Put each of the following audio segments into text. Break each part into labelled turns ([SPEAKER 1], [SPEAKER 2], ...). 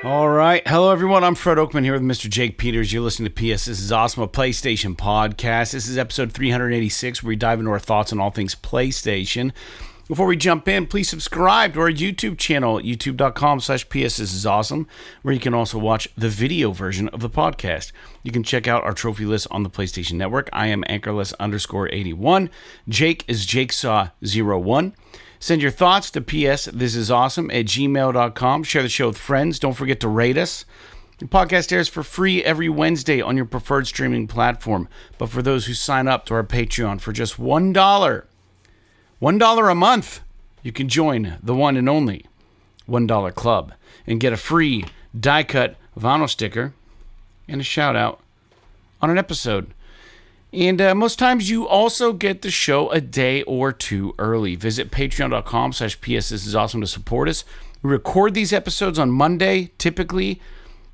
[SPEAKER 1] All right. Hello, everyone. I'm Fred Oakman here with Mr. Jake Peters. You're listening to PS. This is Awesome, a PlayStation podcast. This is episode 386, where we dive into our thoughts on all things PlayStation. Before we jump in, please subscribe to our YouTube channel at youtube.com/PS. This is Awesome, where you can also watch the video version of the podcast. You can check out our trophy list on the PlayStation Network. I am Anchorless_81. Jake is Jakesaw01. Send your thoughts to psthisisawesome@gmail.com. Share the show with friends. Don't forget to rate us. The podcast airs for free every Wednesday on your preferred streaming platform. But for those who sign up to our Patreon for just $1 a month, you can join the one and only $1 Club and get a free die-cut vinyl sticker and a shout-out on an episode. And most times you also get the show a day or two early. Visit patreon.com/PS. This is awesome to support us. We record these episodes on Monday, typically,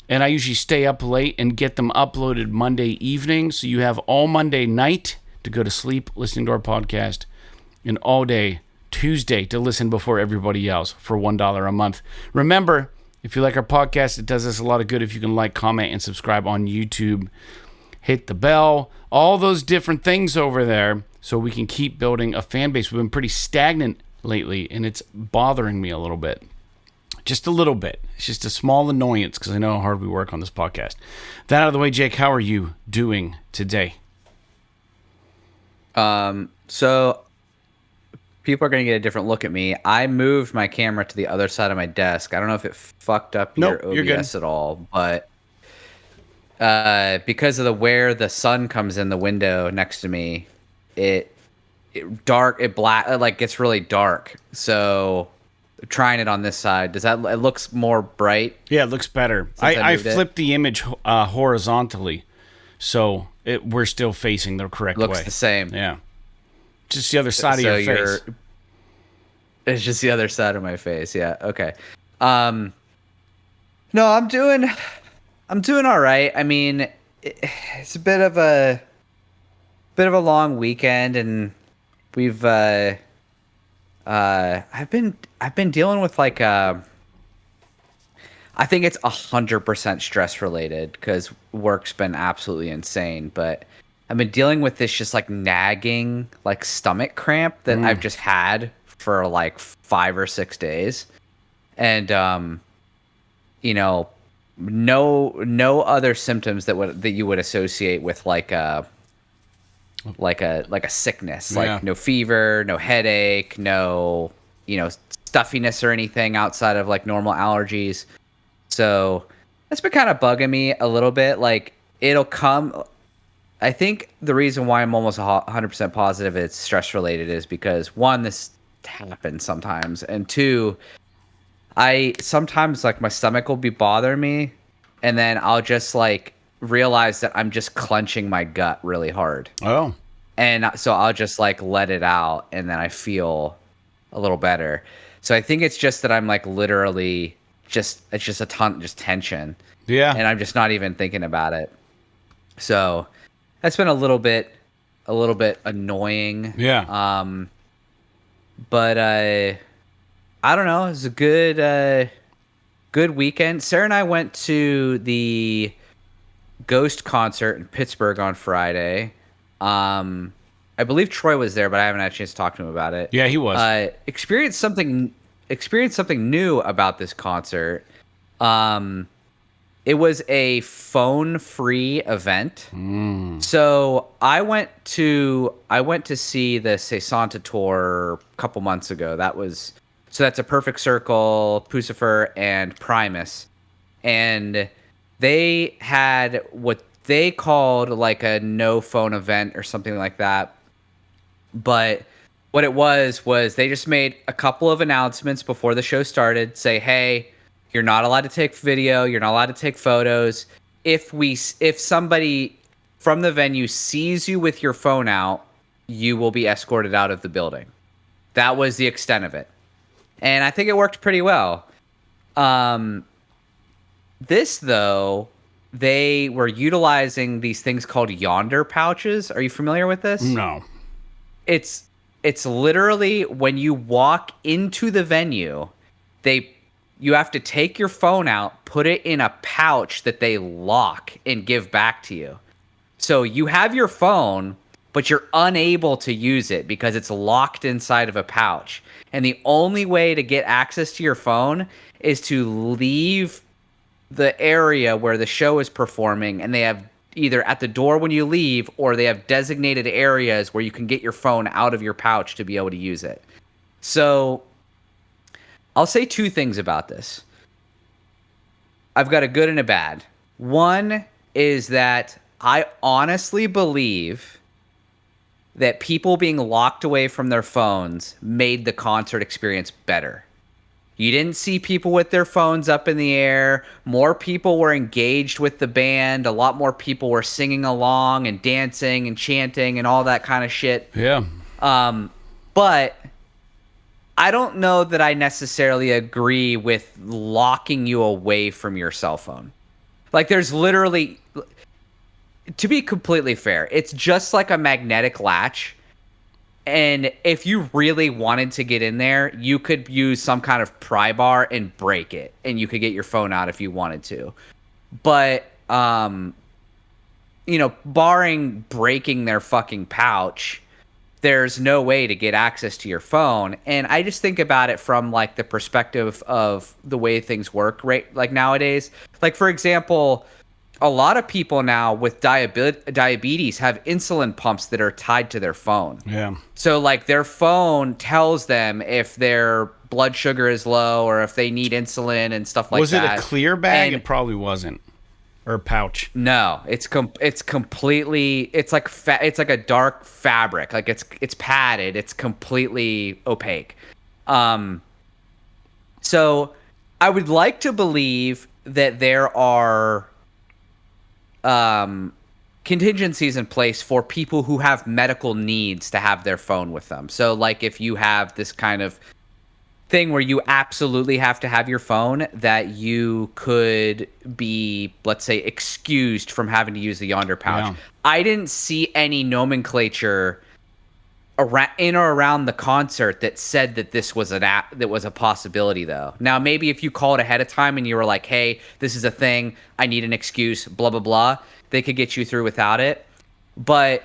[SPEAKER 1] and I usually stay up late and get them uploaded Monday evening. So you have all Monday night to go to sleep listening to our podcast, and all day Tuesday to listen before everybody else for $1 a month. Remember, if you like our podcast, it does us a lot of good if you can like, comment, and subscribe on YouTube. Hit the bell, all those different things over there so we can keep building a fan base. We've been pretty stagnant lately, and it's bothering me a little bit. Just a little bit. It's just a small annoyance because I know how hard we work on this podcast. That out of the way, Jake, how are you doing today?
[SPEAKER 2] So people are going to get a different look at me. I moved my camera to the other side of my desk. I don't know if it fucked up your OBS at all, but because of where the sun comes in the window next to me, it gets really dark. So trying it on this side, it looks more bright?
[SPEAKER 1] Yeah, it looks better. I flipped the image horizontally, so we're still facing the correct way.
[SPEAKER 2] Looks the same.
[SPEAKER 1] Yeah. Just the other side of your face.
[SPEAKER 2] It's just the other side of my face. Yeah. Okay. No, I'm doing all right. I mean, it's a bit of a long weekend, and we've I've been dealing with I think it's 100% stress related because work's been absolutely insane, but I've been dealing with this just nagging stomach cramp that I've just had for 5 or 6 days, and no other symptoms that you would associate with a sickness.
[SPEAKER 1] Yeah.
[SPEAKER 2] No fever, no headache, no stuffiness or anything outside of normal allergies. So that's been kind of bugging me a little bit. It'll come. I think the reason why I'm almost 100% positive it's stress related is because, one, this happens sometimes, and two, I sometimes my stomach will be bothering me, and then I'll just realize that I'm just clenching my gut really hard.
[SPEAKER 1] Oh.
[SPEAKER 2] And so I'll just let it out, and then I feel a little better. So I think it's just that I'm literally it's just a ton just tension.
[SPEAKER 1] Yeah.
[SPEAKER 2] And I'm just not even thinking about it. So that's been a little bit annoying.
[SPEAKER 1] Yeah.
[SPEAKER 2] But I don't know. It was a good weekend. Sarah and I went to the Ghost concert in Pittsburgh on Friday. I believe Troy was there, but I haven't had a chance to talk to him about it.
[SPEAKER 1] Yeah, he was.
[SPEAKER 2] Experienced something new about this concert. It was a phone-free event. So I went to see the Sesanta tour a couple months ago. That's a Perfect Circle, Pucifer, and Primus. And they had what they called a no phone event or something like that. But what it was they just made a couple of announcements before the show started. Say, hey, you're not allowed to take video. You're not allowed to take photos. If somebody from the venue sees you with your phone out, you will be escorted out of the building. That was the extent of it. And I think it worked pretty well. This, though, they were utilizing these things called Yonder pouches. Are you familiar with this?
[SPEAKER 1] No.
[SPEAKER 2] It's literally when you walk into the venue, they you have to take your phone out, put it in a pouch that they lock and give back to you. So you have your phone, but you're unable to use it because it's locked inside of a pouch. And the only way to get access to your phone is to leave the area where the show is performing, and they have either at the door when you leave, or they have designated areas where you can get your phone out of your pouch to be able to use it. So I'll say two things about this. I've got a good and a bad. One is that I honestly believe that people being locked away from their phones made the concert experience better. You didn't see people with their phones up in the air. More people were engaged with the band. A lot more people were singing along and dancing and chanting and all that kind of shit.
[SPEAKER 1] Yeah.
[SPEAKER 2] But I don't know that I necessarily agree with locking you away from your cell phone. Like, there's literally, to be completely fair, it's just like a magnetic latch. And if you really wanted to get in there, you could use some kind of pry bar and break it, and you could get your phone out if you wanted to. But, barring breaking their fucking pouch, there's no way to get access to your phone. And I just think about it from like the perspective of the way things work, right? Like nowadays, like for example, a lot of people now with diabetes have insulin pumps that are tied to their phone.
[SPEAKER 1] Yeah.
[SPEAKER 2] So like their phone tells them if their blood sugar is low or if they need insulin and stuff like that.
[SPEAKER 1] Was it a clear bag?
[SPEAKER 2] And
[SPEAKER 1] It probably wasn't. Or a pouch.
[SPEAKER 2] no, it's completely, it's like a dark fabric. Like it's padded. It's completely opaque. So I would like to believe that there are contingencies in place for people who have medical needs to have their phone with them. So like if you have this kind of thing where you absolutely have to have your phone, that you could be, let's say, excused from having to use the Yonder pouch.
[SPEAKER 1] Yeah.
[SPEAKER 2] I didn't see any nomenclature in or around the concert that said that this was that was a possibility, though. Now, maybe if you called ahead of time and you were like, hey, this is a thing, I need an excuse, blah, blah, blah, they could get you through without it. But,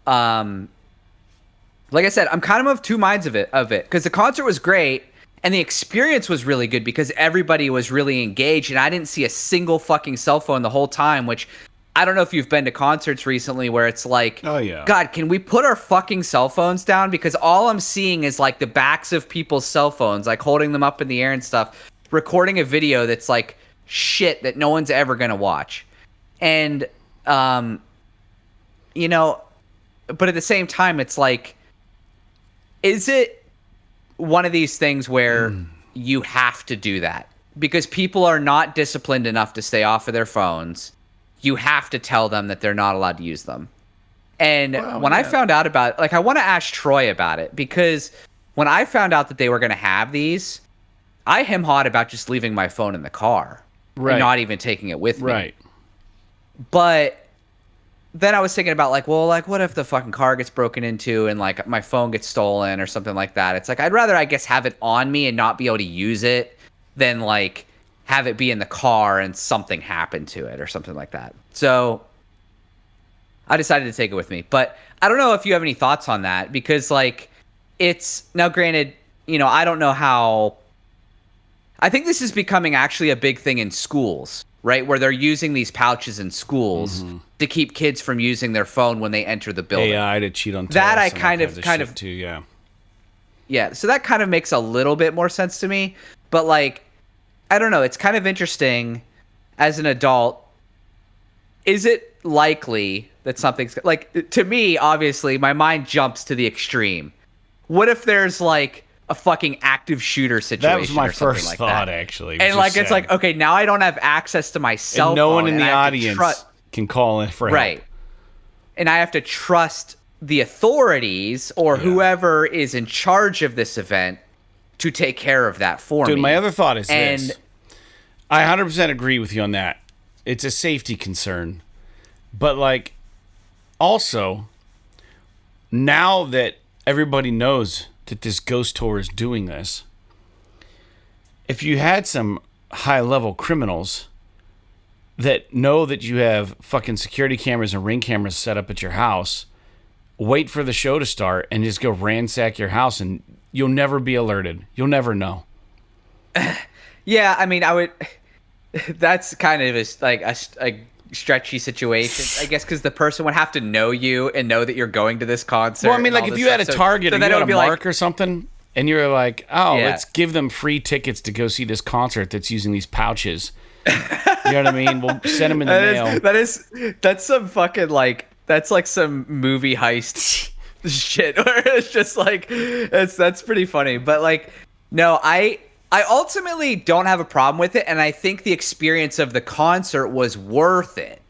[SPEAKER 2] like I said, I'm kind of two minds of it, because the concert was great and the experience was really good because everybody was really engaged, and I didn't see a single fucking cell phone the whole time, which I don't know if you've been to concerts recently where it's like,
[SPEAKER 1] oh yeah,
[SPEAKER 2] God, can we put our fucking cell phones down? Because all I'm seeing is like the backs of people's cell phones, like holding them up in the air and stuff, recording a video that's like shit that no one's ever going to watch. And, but at the same time, it's like, is it one of these things where you have to do that? Because people are not disciplined enough to stay off of their phones. You have to tell them that they're not allowed to use them. And I found out about, like, I want to ask Troy about it, because when I found out that they were going to have these, I hem-hawed about just leaving my phone in the car and not even taking it with me.
[SPEAKER 1] Right.
[SPEAKER 2] But then I was thinking about, like, well, like, what if the fucking car gets broken into and, like, my phone gets stolen or something like that? It's like, I'd rather, I guess, have it on me and not be able to use it than, like, have it be in the car and something happen to it or something like that. So I decided to take it with me. But I don't know if you have any thoughts on that, because, like, it's now, granted, I don't know how. I think this is becoming actually a big thing in schools, right? Where they're using these pouches in schools to keep kids from using their phone when they enter the building.
[SPEAKER 1] AI to cheat on
[SPEAKER 2] that. I
[SPEAKER 1] tests
[SPEAKER 2] kind
[SPEAKER 1] and
[SPEAKER 2] of
[SPEAKER 1] too, yeah.
[SPEAKER 2] Yeah, so that kind of makes a little bit more sense to me. But, like, I don't know. It's kind of interesting as an adult. Is it likely that something's, like, to me, obviously, my mind jumps to the extreme. What if there's, like, a fucking active shooter situation?
[SPEAKER 1] That was my first
[SPEAKER 2] like
[SPEAKER 1] thought,
[SPEAKER 2] that?
[SPEAKER 1] actually.
[SPEAKER 2] And, like, it's like, okay, now I don't have access to my cell phone.
[SPEAKER 1] No one in the audience can call in for help.
[SPEAKER 2] Right. And I have to trust the authorities or whoever is in charge of this event to take care of that for me.
[SPEAKER 1] Dude, my other thought is this. I 100% agree with you on that. It's a safety concern. But, like, also, now that everybody knows that this ghost tour is doing this, if you had some high-level criminals that know that you have fucking security cameras and ring cameras set up at your house, wait for the show to start and just go ransack your house, and you'll never be alerted. You'll never know.
[SPEAKER 2] Yeah, I mean, I would. That's kind of a stretchy situation, I guess, because the person would have to know you and know that you're going to this concert.
[SPEAKER 1] Well, I mean, like if you had a Target or you had a Mark or something, and you're like, oh, let's give them free tickets to go see this concert that's using these pouches. You know what I mean? We'll send them in the mail.
[SPEAKER 2] That's some fucking that's like some movie heist shit where it's just like that's pretty funny. But like, no, I ultimately don't have a problem with it, and I think the experience of the concert was worth it.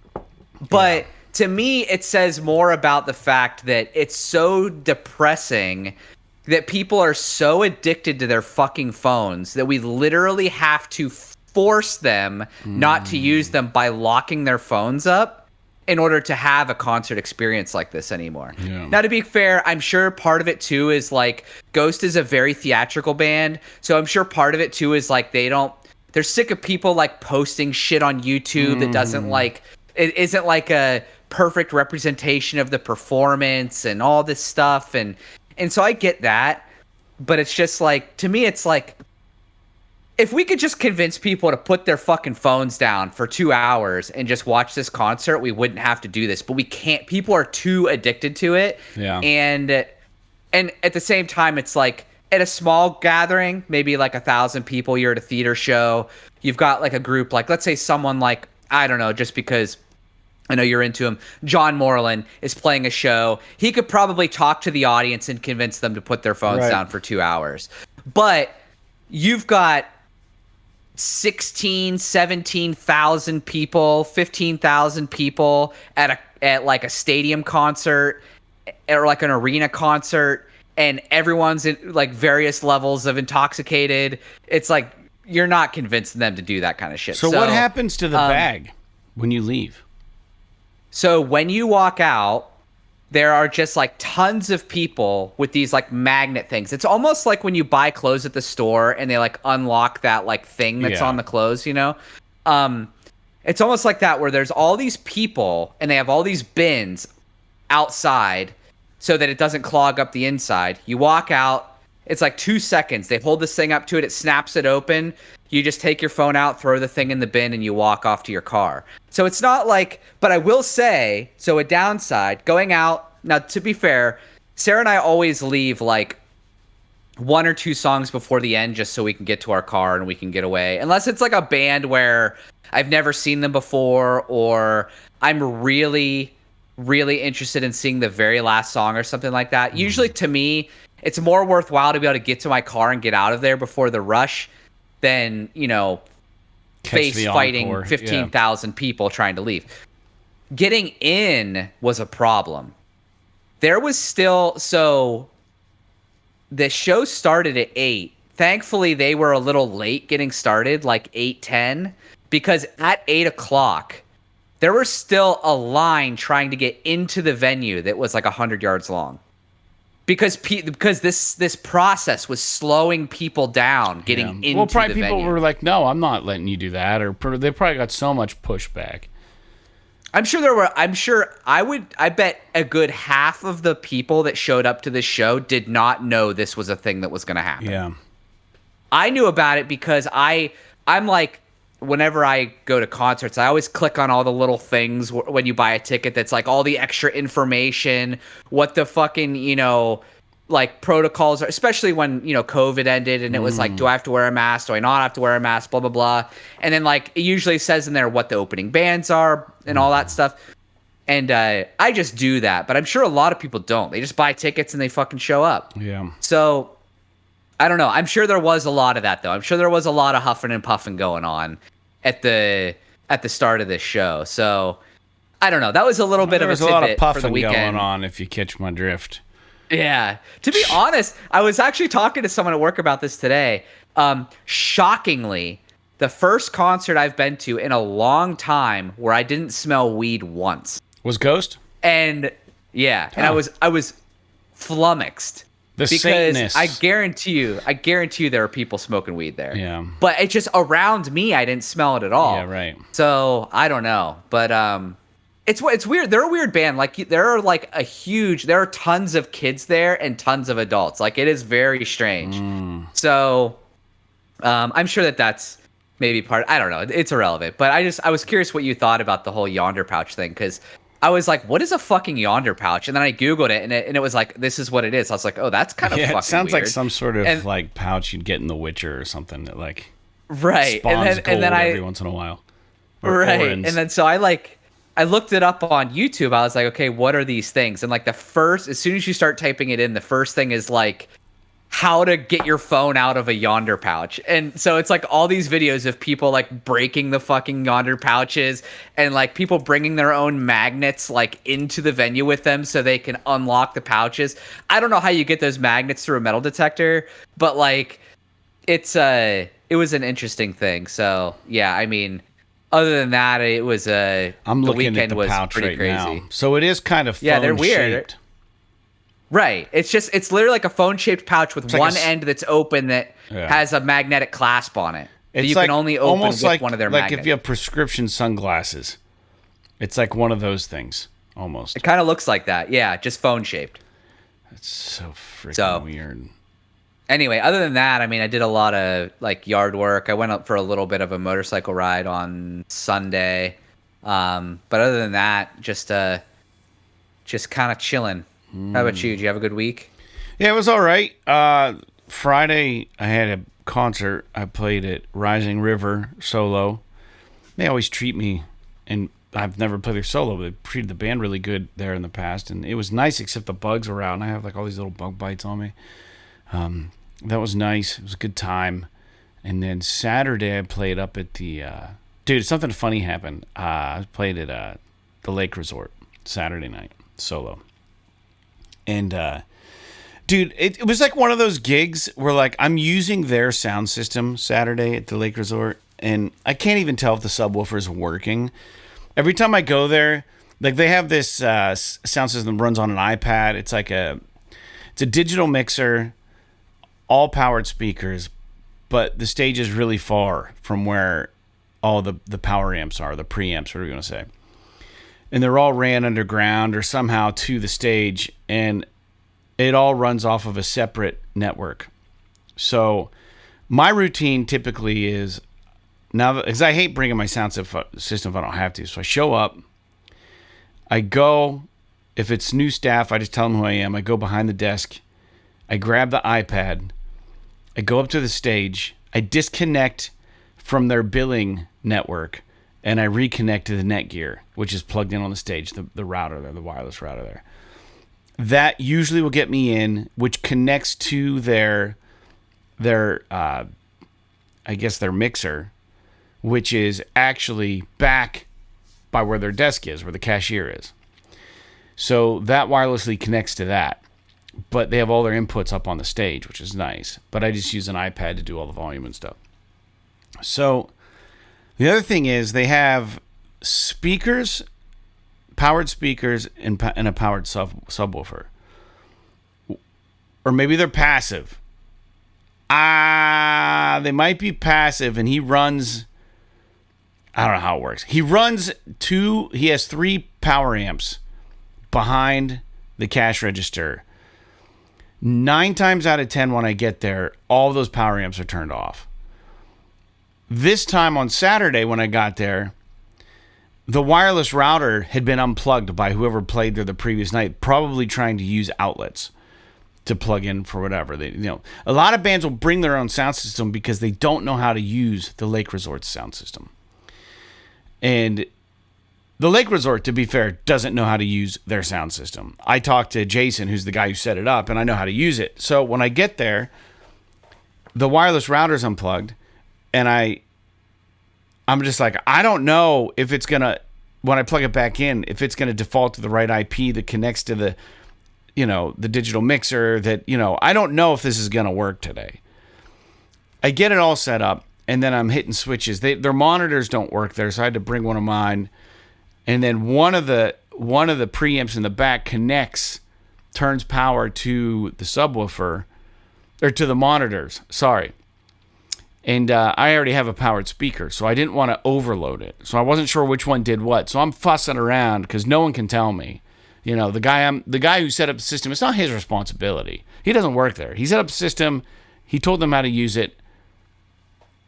[SPEAKER 2] But to me, it says more about the fact that it's so depressing that people are so addicted to their fucking phones that we literally have to force them not to use them by locking their phones up in order to have a concert experience like this anymore. Yeah. Now, to be fair, I'm sure part of it too is like Ghost is a very theatrical band, so I'm sure part of it too is like they're sick of people like posting shit on YouTube that doesn't it isn't like a perfect representation of the performance and all this stuff, and so I get that, but it's just like, to me, it's like, if we could just convince people to put their fucking phones down for 2 hours and just watch this concert, we wouldn't have to do this. But we can't. People are too addicted to it. Yeah. And at the same time, it's like at a small gathering, maybe like 1,000 people, you're at a theater show. You've got like a group, like let's say someone like, I don't know, just because I know you're into him, John Moreland is playing a show. He could probably talk to the audience and convince them to put their phones down for 2 hours. But you've got 17,000 people, 15,000 people at like a stadium concert or like an arena concert, and everyone's in like various levels of intoxicated. It's like you're not convincing them to do that kind of shit.
[SPEAKER 1] So what happens to the bag when you leave?
[SPEAKER 2] So when you walk out, there are just like tons of people with these like magnet things. It's almost like when you buy clothes at the store and they like unlock that like thing that's on the clothes, you know? It's almost like that, where there's all these people and they have all these bins outside so that it doesn't clog up the inside. You walk out, it's like 2 seconds. They hold this thing up to it, it snaps it open. You just take your phone out, throw the thing in the bin, and you walk off to your car. So it's not like, but I will say, so a downside, going out, now to be fair, Sarah and I always leave like 1 or 2 songs before the end just so we can get to our car and we can get away. Unless it's like a band where I've never seen them before, or I'm really, really interested in seeing the very last song or something like that. Usually to me, it's more worthwhile to be able to get to my car and get out of there before the rush than, you know, face fighting 15,000 people trying to leave. Getting in was a problem. There was still, so the show started at 8. Thankfully, they were a little late getting started, like 8:10, because at 8 o'clock, there was still a line trying to get into the venue that was like 100 yards long. Because this process was slowing people down getting into the venue. Well,
[SPEAKER 1] probably people were like, no, I'm not letting you do that. Or they probably got so much pushback.
[SPEAKER 2] I bet a good half of the people that showed up to this show did not know this was a thing that was going to happen.
[SPEAKER 1] Yeah.
[SPEAKER 2] I knew about it because I'm like, whenever I go to concerts, I always click on all the little things when you buy a ticket that's like all the extra information, what the fucking, you know, like protocols are, especially when, you know, COVID ended and it was like, do I have to wear a mask? Do I not have to wear a mask? Blah, blah, blah. And then like it usually says in there what the opening bands are and all that stuff. And I just do that. But I'm sure a lot of people don't. They just buy tickets and they fucking show up.
[SPEAKER 1] Yeah.
[SPEAKER 2] So I don't know. I'm sure there was a lot of that, though. I'm sure there was a lot of huffing and puffing going on at the start of this show. So I don't know. That was a little bit of a tidbit
[SPEAKER 1] lot of puffing
[SPEAKER 2] for the weekend
[SPEAKER 1] going on, if you catch my drift.
[SPEAKER 2] Yeah. To be honest, I was actually talking to someone at work about this today. Shockingly, the first concert I've been to in a long time where I didn't smell weed once
[SPEAKER 1] was Ghost.
[SPEAKER 2] And yeah, and I was flummoxed
[SPEAKER 1] The
[SPEAKER 2] because
[SPEAKER 1] Satanists.
[SPEAKER 2] I guarantee you there are people smoking weed there.
[SPEAKER 1] Yeah.
[SPEAKER 2] But it's just around me, I didn't smell it at all.
[SPEAKER 1] Yeah, right.
[SPEAKER 2] So I don't know, but it's weird. They're a weird band. Like there are tons of kids there and tons of adults. Like it is very strange. So I'm sure that's maybe part. I don't know. It's irrelevant. But I was curious what you thought about the whole Yonder pouch thing, because I was like, what is a fucking Yonder pouch? And then I Googled it, and it was like, this is what it is. I was like, oh, that's kind of fucking
[SPEAKER 1] it sounds
[SPEAKER 2] weird.
[SPEAKER 1] like some sort of like pouch you'd get in The Witcher or something that like
[SPEAKER 2] right.
[SPEAKER 1] spawns gold every once in a while.
[SPEAKER 2] Right.
[SPEAKER 1] Orans.
[SPEAKER 2] And then so I looked it up on YouTube. I was like, okay, what are these things? And like as soon as you start typing it in, the first thing is like how to get your phone out of a Yonder pouch. And so it's like all these videos of people like breaking the fucking Yonder pouches and like people bringing their own magnets like into the venue with them so they can unlock the pouches. I don't know how you get those magnets through a metal detector, but like it was an interesting thing. So yeah, I mean, other than that, it was
[SPEAKER 1] I'm
[SPEAKER 2] the
[SPEAKER 1] looking
[SPEAKER 2] weekend
[SPEAKER 1] at the
[SPEAKER 2] was
[SPEAKER 1] pouch
[SPEAKER 2] pretty
[SPEAKER 1] right
[SPEAKER 2] crazy.
[SPEAKER 1] now. So it is kind of
[SPEAKER 2] Yeah, they're weird.
[SPEAKER 1] phone-shaped.
[SPEAKER 2] Right. It's literally like a phone-shaped pouch with
[SPEAKER 1] like
[SPEAKER 2] one end that's open that has a magnetic clasp on it.
[SPEAKER 1] It's
[SPEAKER 2] you
[SPEAKER 1] like
[SPEAKER 2] can only open
[SPEAKER 1] almost
[SPEAKER 2] with
[SPEAKER 1] like,
[SPEAKER 2] one of their
[SPEAKER 1] like
[SPEAKER 2] magnets.
[SPEAKER 1] if you have prescription sunglasses. It's like one of those things, almost.
[SPEAKER 2] It kind of looks like that. Yeah, just phone-shaped.
[SPEAKER 1] It's so freaking weird.
[SPEAKER 2] Anyway, other than that, I mean, I did a lot of like yard work. I went up for a little bit of a motorcycle ride on Sunday. But other than that, just kind of chilling. How about you? Did you have a good week?
[SPEAKER 1] Yeah, it was all right. Friday, I had a concert. I played at Rising River solo. They always treat me, and I've never played their solo, but they treated the band really good there in the past. And it was nice, except the bugs were out, and I have like all these little bug bites on me. That was nice. It was a good time. And then Saturday, I played up at the... dude, something funny happened. I played at the Lake Resort Saturday night, solo. And, dude, it was like one of those gigs where, like, I'm using their sound system Saturday at the Lake Resort, and I can't even tell if the subwoofer is working. Every time I go there, like, they have this sound system that runs on an iPad. It's like it's a digital mixer, all powered speakers, but the stage is really far from where all the power amps are, the preamps, what are we going to say? And they're all ran underground or somehow to the stage, and it all runs off of a separate network. So my routine typically is, now, because I hate bringing my sound system if I don't have to, so I show up, I go, if it's new staff, I just tell them who I am, I go behind the desk, I grab the iPad, I go up to the stage, I disconnect from their billing network, and I reconnect to the Netgear, which is plugged in on the stage, the router there, the wireless router there. That usually will get me in, which connects to their I guess their mixer, which is actually back by where their desk is, where the cashier is. So that wirelessly connects to that. But they have all their inputs up on the stage, which is nice. But I just use an iPad to do all the volume and stuff. So the other thing is they have speakers, powered speakers, and a powered subwoofer. Or maybe they're passive. They might be passive, and he runs... I don't know how it works. He has 3 power amps behind the cash register. 9 times out of 10 when I get there, all those power amps are turned off. This time on Saturday when I got there, the wireless router had been unplugged by whoever played there the previous night, probably trying to use outlets to plug in for whatever. A lot of bands will bring their own sound system because they don't know how to use the Lake Resort's sound system. And the Lake Resort, to be fair, doesn't know how to use their sound system. I talked to Jason, who's the guy who set it up, and I know how to use it. So when I get there, the wireless router's unplugged, and I'm just like, I don't know if it's going to, when I plug it back in, if it's going to default to the right IP that connects to the digital mixer that, I don't know if this is going to work today. I get it all set up, and then I'm hitting switches. Their monitors don't work there, so I had to bring one of mine. And then one of the preamps in the back connects turns power to the subwoofer, or to the monitors, sorry. And I already have a powered speaker, so I didn't want to overload it. So I wasn't sure which one did what. So I'm fussing around because no one can tell me. You know, the guy who set up the system, it's not his responsibility. He doesn't work there. He set up the system. He told them how to use it.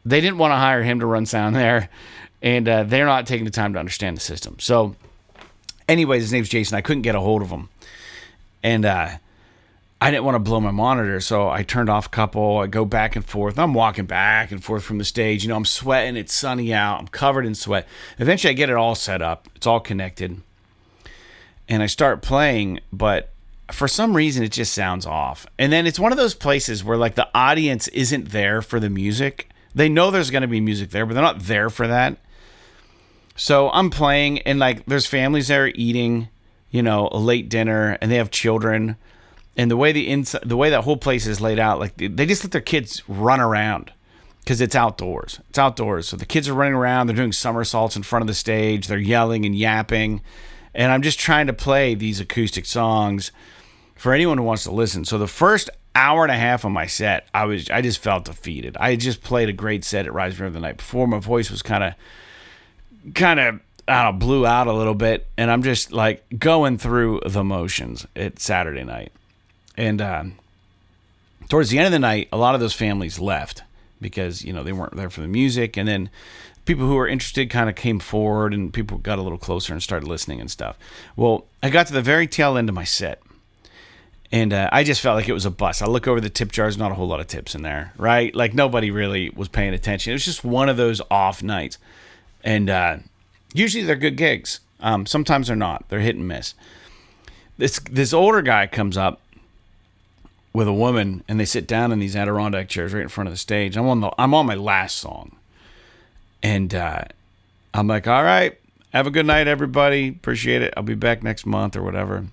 [SPEAKER 1] They didn't want to hire him to run sound there, and they're not taking the time to understand the system. So anyways, his name's Jason. I couldn't get a hold of him. And I didn't want to blow my monitor, so I turned off a couple. I go back and forth. I'm walking back and forth from the stage. You know, I'm sweating. It's sunny out. I'm covered in sweat. Eventually, I get it all set up. It's all connected. And I start playing, but for some reason, it just sounds off. And then it's one of those places where, like, the audience isn't there for the music. They know there's going to be music there, but they're not there for that. So I'm playing, and, like, there's families there eating, you know, a late dinner, and they have children. And the way the way that whole place is laid out, like they just let their kids run around because it's outdoors. It's outdoors, so the kids are running around. They're doing somersaults in front of the stage. They're yelling and yapping, and I'm just trying to play these acoustic songs for anyone who wants to listen. So the first hour and a half of my set, I just felt defeated. I had just played a great set at Rise River the night before. My voice was kind of I don't know, blew out a little bit, and I'm just like going through the motions. It's Saturday night. And towards the end of the night, a lot of those families left because, you know, they weren't there for the music. And then people who were interested kind of came forward, and people got a little closer and started listening and stuff. Well, I got to the very tail end of my set, and I just felt like it was a bust. I look over the tip jars, not a whole lot of tips in there, right? Like nobody really was paying attention. It was just one of those off nights. And usually they're good gigs. Sometimes they're not. They're hit and miss. This older guy comes up with a woman, and they sit down in these Adirondack chairs right in front of the stage. I'm on my last song, and I'm like, all right, have a good night, everybody. Appreciate it. I'll be back next month or whatever.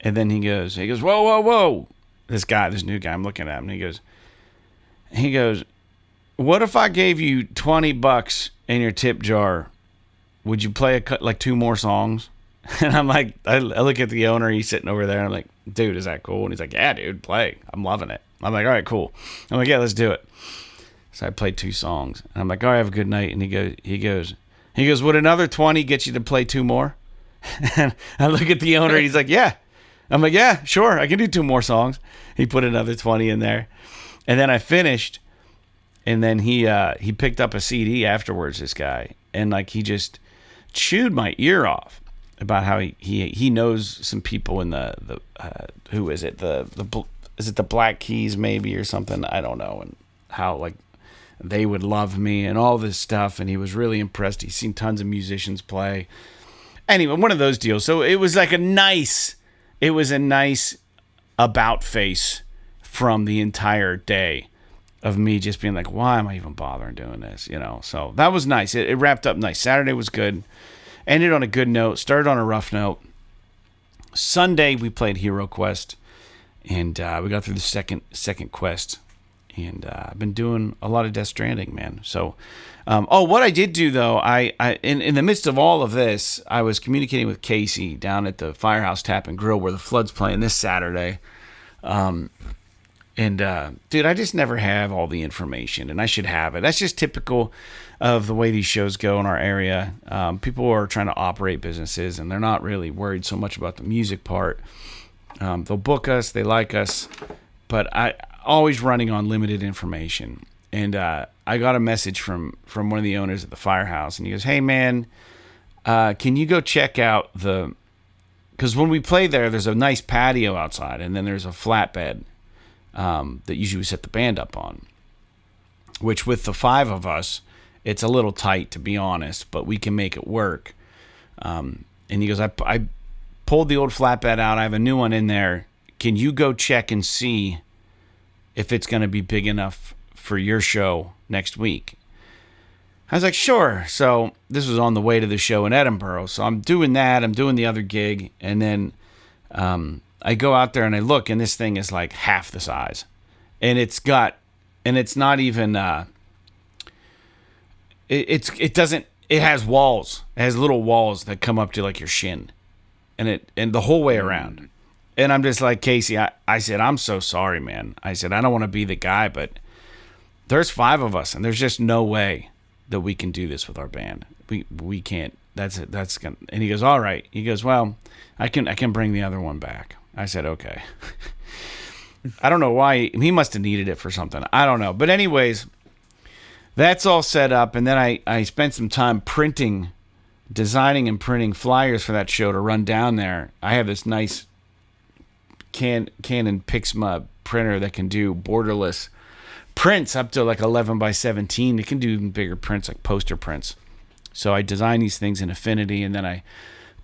[SPEAKER 1] And then he goes, whoa, whoa, whoa. This new guy, I'm looking at him, and he goes, what if I gave you $20 in your tip jar? Would you play like 2 more songs? And I'm like, I look at the owner, he's sitting over there, and I'm like, dude, is that cool? And he's like, yeah, dude, play. I'm loving it. I'm like, all right, cool. I'm like, yeah, let's do it. So I played 2 songs. And I'm like, all right, have a good night. And he goes, would another 20 get you to play 2 more? And I look at the owner, he's like, yeah. I'm like, yeah, sure, I can do 2 more songs. He put another 20 in there. And then I finished, and then he picked up a CD afterwards, this guy. And like he just chewed my ear off about how he knows some people in the who is it, is it the Black Keys maybe or something, I don't know, and how like they would love me and all this stuff, and he was really impressed. He's seen tons of musicians play. Anyway, one of those deals. So it was like a nice about face from the entire day of me just being like, why am I even bothering doing this, you know? So that was nice. It wrapped up nice. Saturday was good. Ended on a good note, started on a rough note. Sunday, we played Hero Quest, and we got through the second quest. And I've been doing a lot of Death Stranding, man. So, what I did do, though, I in the midst of all of this, I was communicating with Casey down at the Firehouse Tap and Grill where the Flood's playing this Saturday. Dude, I just never have all the information, and I should have it. That's just typical of the way these shows go in our area. People are trying to operate businesses, and they're not really worried so much about the music part. They'll book us, they like us, but I always running on limited information. And I got a message from one of the owners at the Firehouse, and he goes, hey, man, can you go check out because when we play there's a nice patio outside, and then there's a flatbed that usually we set the band up on, which with the 5 of us, it's a little tight, to be honest, but we can make it work. And he goes, I pulled the old flatbed out. I have a new one in there. Can you go check and see if it's going to be big enough for your show next week? I was like, sure. So this was on the way to the show in Edinburgh. So I'm doing that. I'm doing the other gig. And then I go out there and I look, and this thing is like half the size. And it's not even, it has walls. It has little walls that come up to like your shin, and the whole way around. And I'm just like, Casey, I said, I'm so sorry, man. I said, I don't want to be the guy, but there's 5 of us, and there's just no way that we can do this with our band. We can't. That's it. That's gonna. And he goes, all right. He goes, well, I can bring the other one back. I said, okay. I don't know why. He must have needed it for something. I don't know. But anyways, that's all set up, and then I spent some time designing and printing flyers for that show to run down there. I have this nice Canon Pixma printer that can do borderless prints up to like 11 by 17. It can do even bigger prints, like poster prints. So I design these things in Affinity, and then I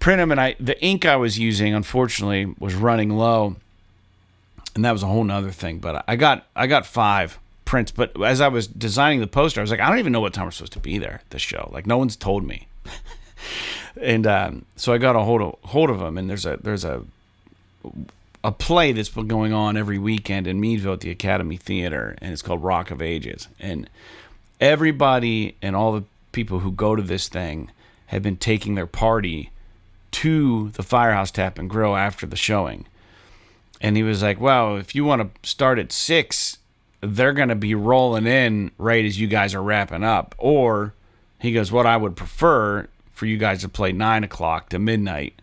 [SPEAKER 1] print them. And the ink I was using, unfortunately, was running low, and that was a whole nother thing. But I got 5 prints. But as I was designing the poster, I was like, I don't even know what time we're supposed to be there at this show. Like, no one's told me. And so I got a hold of them, and there's a play that's been going on every weekend in Meadville at the Academy Theater, and it's called Rock of Ages. And everybody and all the people who go to this thing have been taking their party to the Firehouse Tap and Grill after the showing. And he was like, well, if you want to start at 6, they're going to be rolling in right as you guys are wrapping up. Or he goes, what I would prefer for you guys to play 9 o'clock to midnight,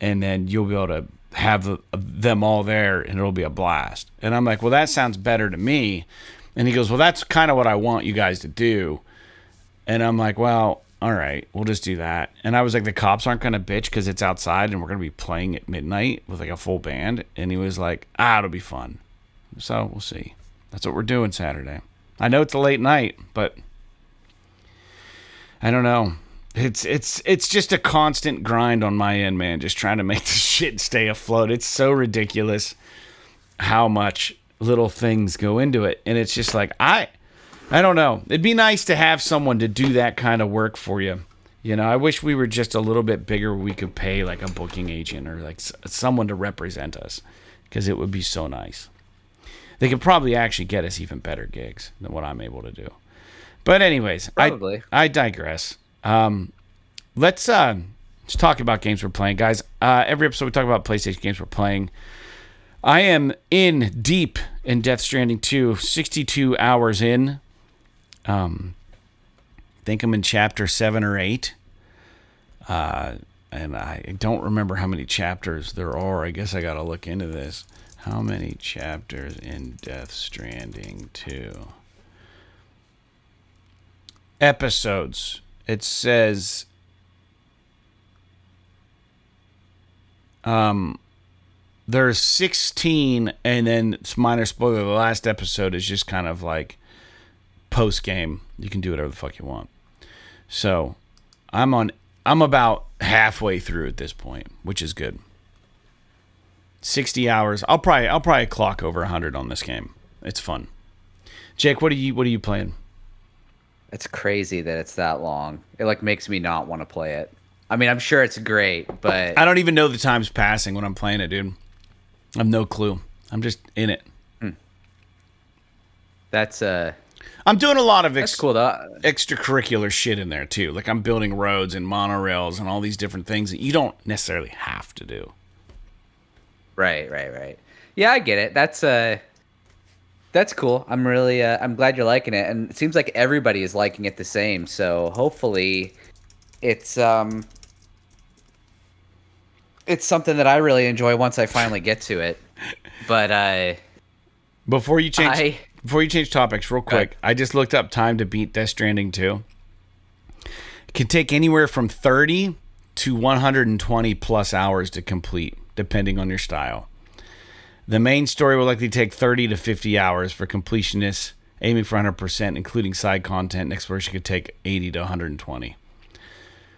[SPEAKER 1] and then you'll be able to have them all there, and it'll be a blast. And I'm like, well, that sounds better to me. And he goes, well, that's kind of what I want you guys to do. And I'm like, well, all right, we'll just do that. And I was like, the cops aren't going to bitch because it's outside and we're going to be playing at midnight with like a full band. And he was like, it'll be fun. So we'll see. That's what we're doing Saturday. I know it's a late night, but I don't know. It's just a constant grind on my end, man. Just trying to make this shit stay afloat. It's so ridiculous how much little things go into it. And it's just like, I don't know. It'd be nice to have someone to do that kind of work for you. You know, I wish we were just a little bit bigger where we could pay like a booking agent or like someone to represent us, because it would be so nice. They could probably actually get us even better gigs than what I'm able to do. But anyways,
[SPEAKER 2] Probably.
[SPEAKER 1] I digress. Let's talk about games we're playing, guys. Every episode we talk about PlayStation games we're playing. I am deep in Death Stranding 2, 62 hours in. Think I'm in chapter 7 or 8. And I don't remember how many chapters there are. I guess I got to look into this. How many chapters in Death Stranding 2? Episodes. It says there's 16, and then it's minor spoiler, the last episode is just kind of like post game. You can do whatever the fuck you want. So I'm about halfway through at this point, which is good. 60 hours. I'll probably clock over 100 on this game. It's fun. Jake, what are you playing?
[SPEAKER 2] It's crazy that it's that long. It like makes me not want to play it. I mean, I'm sure it's great, but
[SPEAKER 1] I don't even know the time's passing when I'm playing it, dude. I have no clue. I'm just in it.
[SPEAKER 2] That's
[SPEAKER 1] I'm doing a lot of
[SPEAKER 2] cool though.
[SPEAKER 1] extracurricular shit in there too. Like I'm building roads and monorails and all these different things that you don't necessarily have to do.
[SPEAKER 2] Right. Yeah, I get it. That's cool. I'm really I'm glad you're liking it, and it seems like everybody is liking it the same. So hopefully, it's something that I really enjoy once I finally get to it. But
[SPEAKER 1] before you change topics, real quick, I just looked up time to beat Death Stranding 2. It can take anywhere from 30 to 120 plus hours to complete, depending on your style. The main story will likely take 30 to 50 hours for completionists, aiming for 100%, including side content. Next version could take 80 to 120.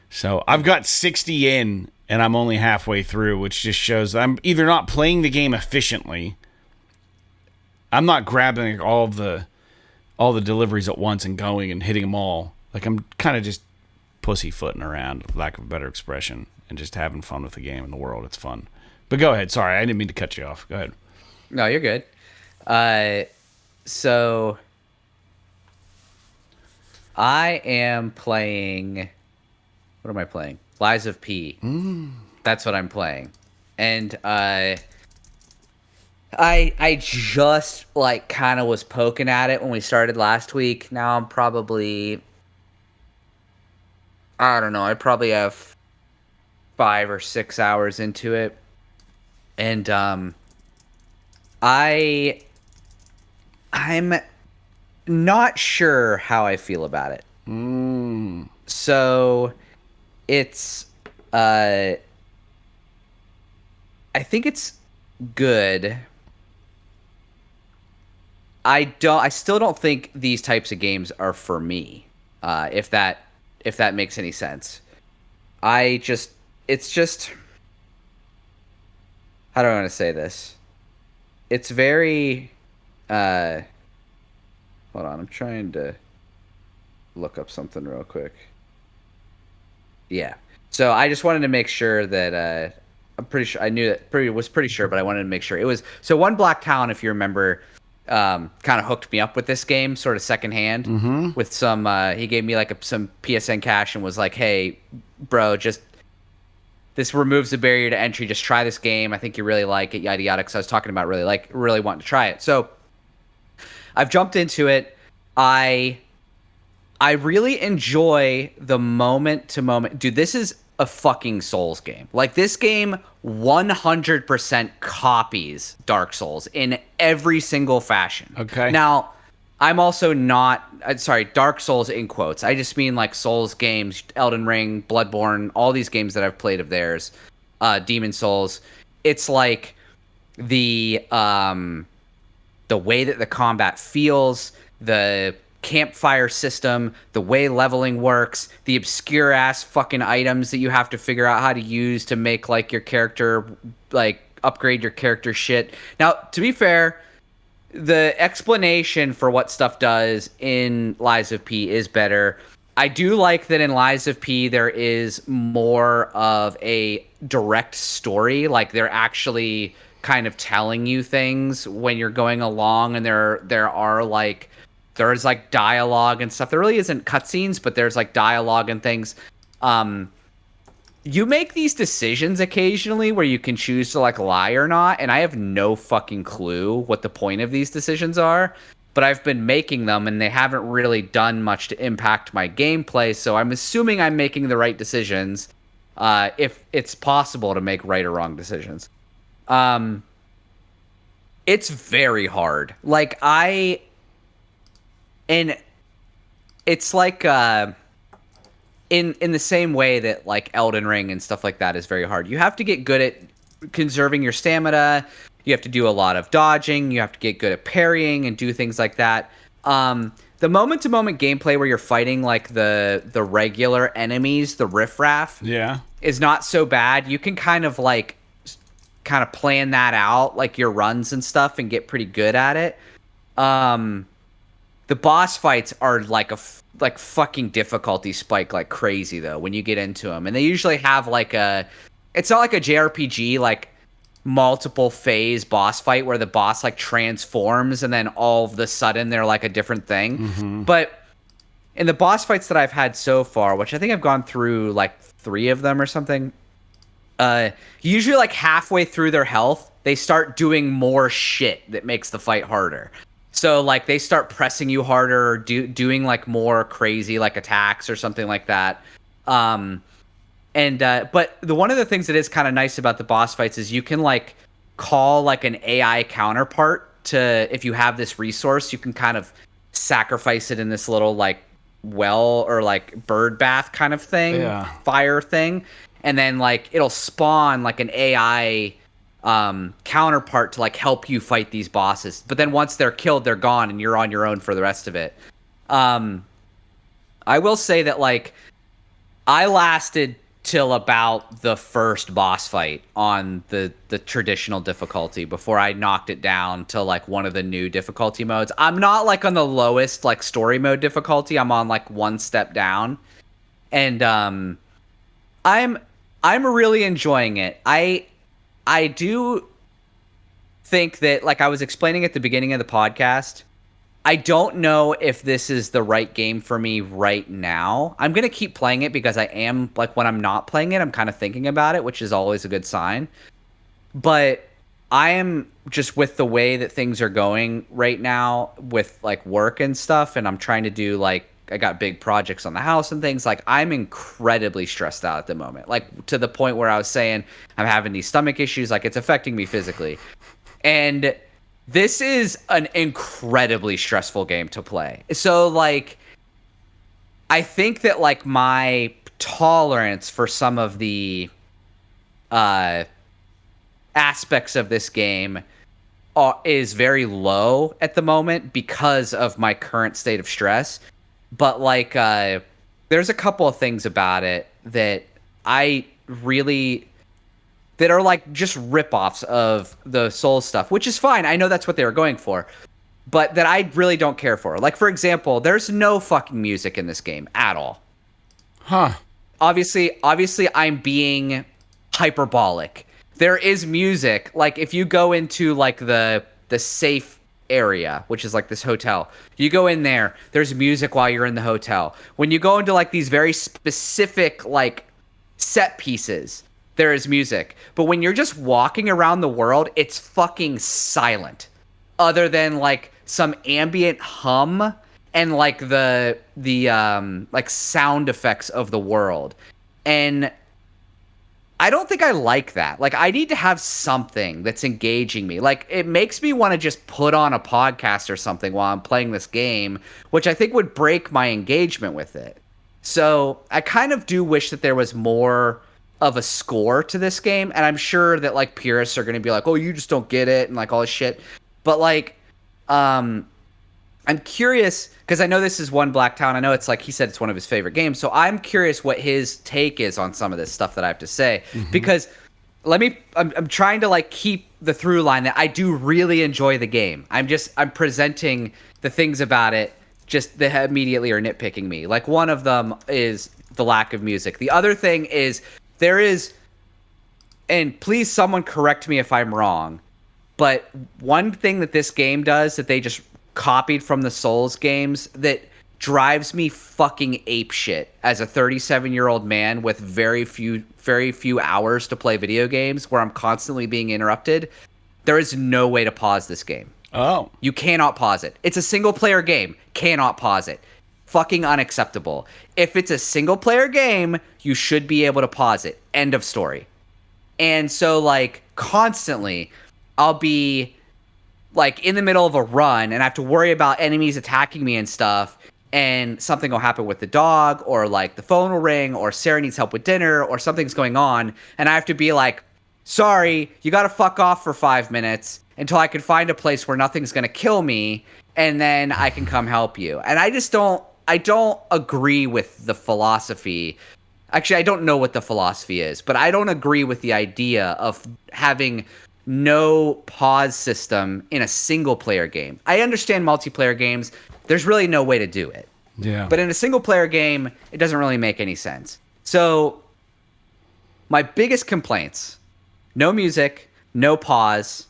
[SPEAKER 1] So I've got 60 in, and I'm only halfway through, which just shows that I'm either not playing the game efficiently. I'm not grabbing all the deliveries at once and going and hitting them all. Like I'm kind of just pussyfooting around, for lack of a better expression, and just having fun with the game and the world. It's fun. But go ahead. Sorry, I didn't mean to cut you off. Go ahead.
[SPEAKER 2] No, you're good. So I am playing. What am I playing? Lies of P. That's what I'm playing. And I just like kind of was poking at it when we started last week. Now I'm probably, I don't know, I probably have 5 or 6 hours into it. And I I'm not sure how I feel about it. So it's I think it's good. I still don't think these types of games are for me. If that makes any sense. It's just, how do I want to say this? It's very uh hold on, I'm trying to look up something real quick. Yeah. So I just wanted to make sure that I'm pretty sure I knew that was pretty sure, but I wanted to make sure it was. So One Black Town, if you remember, kind of hooked me up with this game sort of secondhand with some. He gave me like some PSN cash and was like, "Hey, bro, just this removes the barrier to entry. Just try this game. I think you really like it, yada yada." Because I was talking about really wanting to try it. So I've jumped into it. I really enjoy the moment to moment. Dude, this is a fucking Souls game. Like, this game 100% copies Dark Souls in every single fashion.
[SPEAKER 1] Okay.
[SPEAKER 2] Now, I'm also not, sorry, Dark Souls in quotes. I just mean like Souls games, Elden Ring, Bloodborne, all these games that I've played of theirs, Demon Souls. It's like the way that the combat feels, the campfire system, the way leveling works, the obscure ass fucking items that you have to figure out how to use to make like your character, like upgrade your character shit. Now, to be fair, the explanation for what stuff does in Lies of P is better. I do like that in Lies of P there is more of a direct story, like they're actually kind of telling you things when you're going along, and there's like dialogue and stuff. There really isn't cutscenes, but there's like dialogue and things. You make these decisions occasionally where you can choose to like lie or not, and I have no fucking clue what the point of these decisions are, but I've been making them and they haven't really done much to impact my gameplay, so I'm assuming I'm making the right decisions, if it's possible to make right or wrong decisions. It's very hard. And it's like in the same way that like Elden Ring and stuff like that is very hard. You have to get good at conserving your stamina. You have to do a lot of dodging. You have to get good at parrying and do things like that. The moment-to-moment gameplay where you're fighting like the regular enemies, the riffraff, is not so bad. You can kind of plan that out, like your runs and stuff, and get pretty good at it. The boss fights are like fucking difficulty spike like crazy though when you get into them, and they usually have it's not like a JRPG like multiple phase boss fight where the boss like transforms and then all of the sudden they're like a different thing. But in the boss fights that I've had so far, which I think I've gone through like 3 of them or something, usually like halfway through their health they start doing more shit that makes the fight harder. So like they start pressing you harder or doing like more crazy like attacks or something like that. But one of the things that is kind of nice about the boss fights is you can like call like an AI counterpart to, if you have this resource, you can kind of sacrifice it in this little like well or like bird bath kind of thing, fire thing, and then like it'll spawn like an AI counterpart to like help you fight these bosses. But then once they're killed, they're gone and you're on your own for the rest of it. I will say that like I lasted till about the first boss fight on the traditional difficulty before I knocked it down to like one of the new difficulty modes. I'm not like on the lowest like story mode difficulty. I'm on like one step down, and I'm really enjoying it. I do think that, like I was explaining at the beginning of the podcast, I don't know if this is the right game for me right now. I'm going to keep playing it because I am, like, when I'm not playing it, I'm kind of thinking about it, which is always a good sign. But I am just with the way that things are going right now with like work and stuff, and I'm trying to do like I got big projects on the house and things. Like I'm incredibly stressed out at the moment, like to the point where I was saying I'm having these stomach issues, like it's affecting me physically. And this is an incredibly stressful game to play. So like I think that like my tolerance for some of the aspects of this game is very low at the moment because of my current state of stress. But like there's a couple of things about it that I really that are like just ripoffs of the Souls stuff, which is fine. I know that's what they were going for, but that I really don't care for. Like for example, there's no fucking music in this game at all.
[SPEAKER 1] Huh.
[SPEAKER 2] Obviously I'm being hyperbolic. There is music. Like if you go into like the safe area, which is like this hotel, you go in there, there's music while you're in the hotel. When you go into like these very specific like set pieces, there is music. But when you're just walking around the world, it's fucking silent. Other than like some ambient hum and like the like sound effects of the world. And I don't think I like that. Like, I need to have something that's engaging me. Like, it makes me want to just put on a podcast or something while I'm playing this game, which I think would break my engagement with it. So, I kind of do wish that there was more of a score to this game. And I'm sure that, like, purists are going to be like, oh, you just don't get it and, like, all this shit. But, like, I'm curious, because I know this is One Black Town. I know it's like he said it's one of his favorite games. So I'm curious what his take is on some of this stuff that I have to say. Mm-hmm. Because I'm trying to like keep the through line that I do really enjoy the game. I'm presenting the things about it just that immediately are nitpicking me. Like one of them is the lack of music. The other thing is there is, and please someone correct me if I'm wrong, but one thing that this game does that they just copied from the Souls games that drives me fucking apeshit as a 37-year-old man with very few hours to play video games where I'm constantly being interrupted. There is no way to pause this game.
[SPEAKER 1] Oh.
[SPEAKER 2] You cannot pause it. It's a single player game. Cannot pause it. Fucking unacceptable. If it's a single player game, you should be able to pause it. End of story. And so like constantly I'll be like in the middle of a run and I have to worry about enemies attacking me and stuff, and something will happen with the dog, or like the phone will ring, or Sarah needs help with dinner, or something's going on, and I have to be like, sorry, you gotta fuck off for 5 minutes until I can find a place where nothing's gonna kill me, and then I can come help you. And I don't agree with the philosophy. Actually, I don't know what the philosophy is, but I don't agree with the idea of having no pause system in a single player game. I understand multiplayer games, there's really no way to do it.
[SPEAKER 1] Yeah.
[SPEAKER 2] But in a single player game, it doesn't really make any sense. So my biggest complaints, no music, no pause.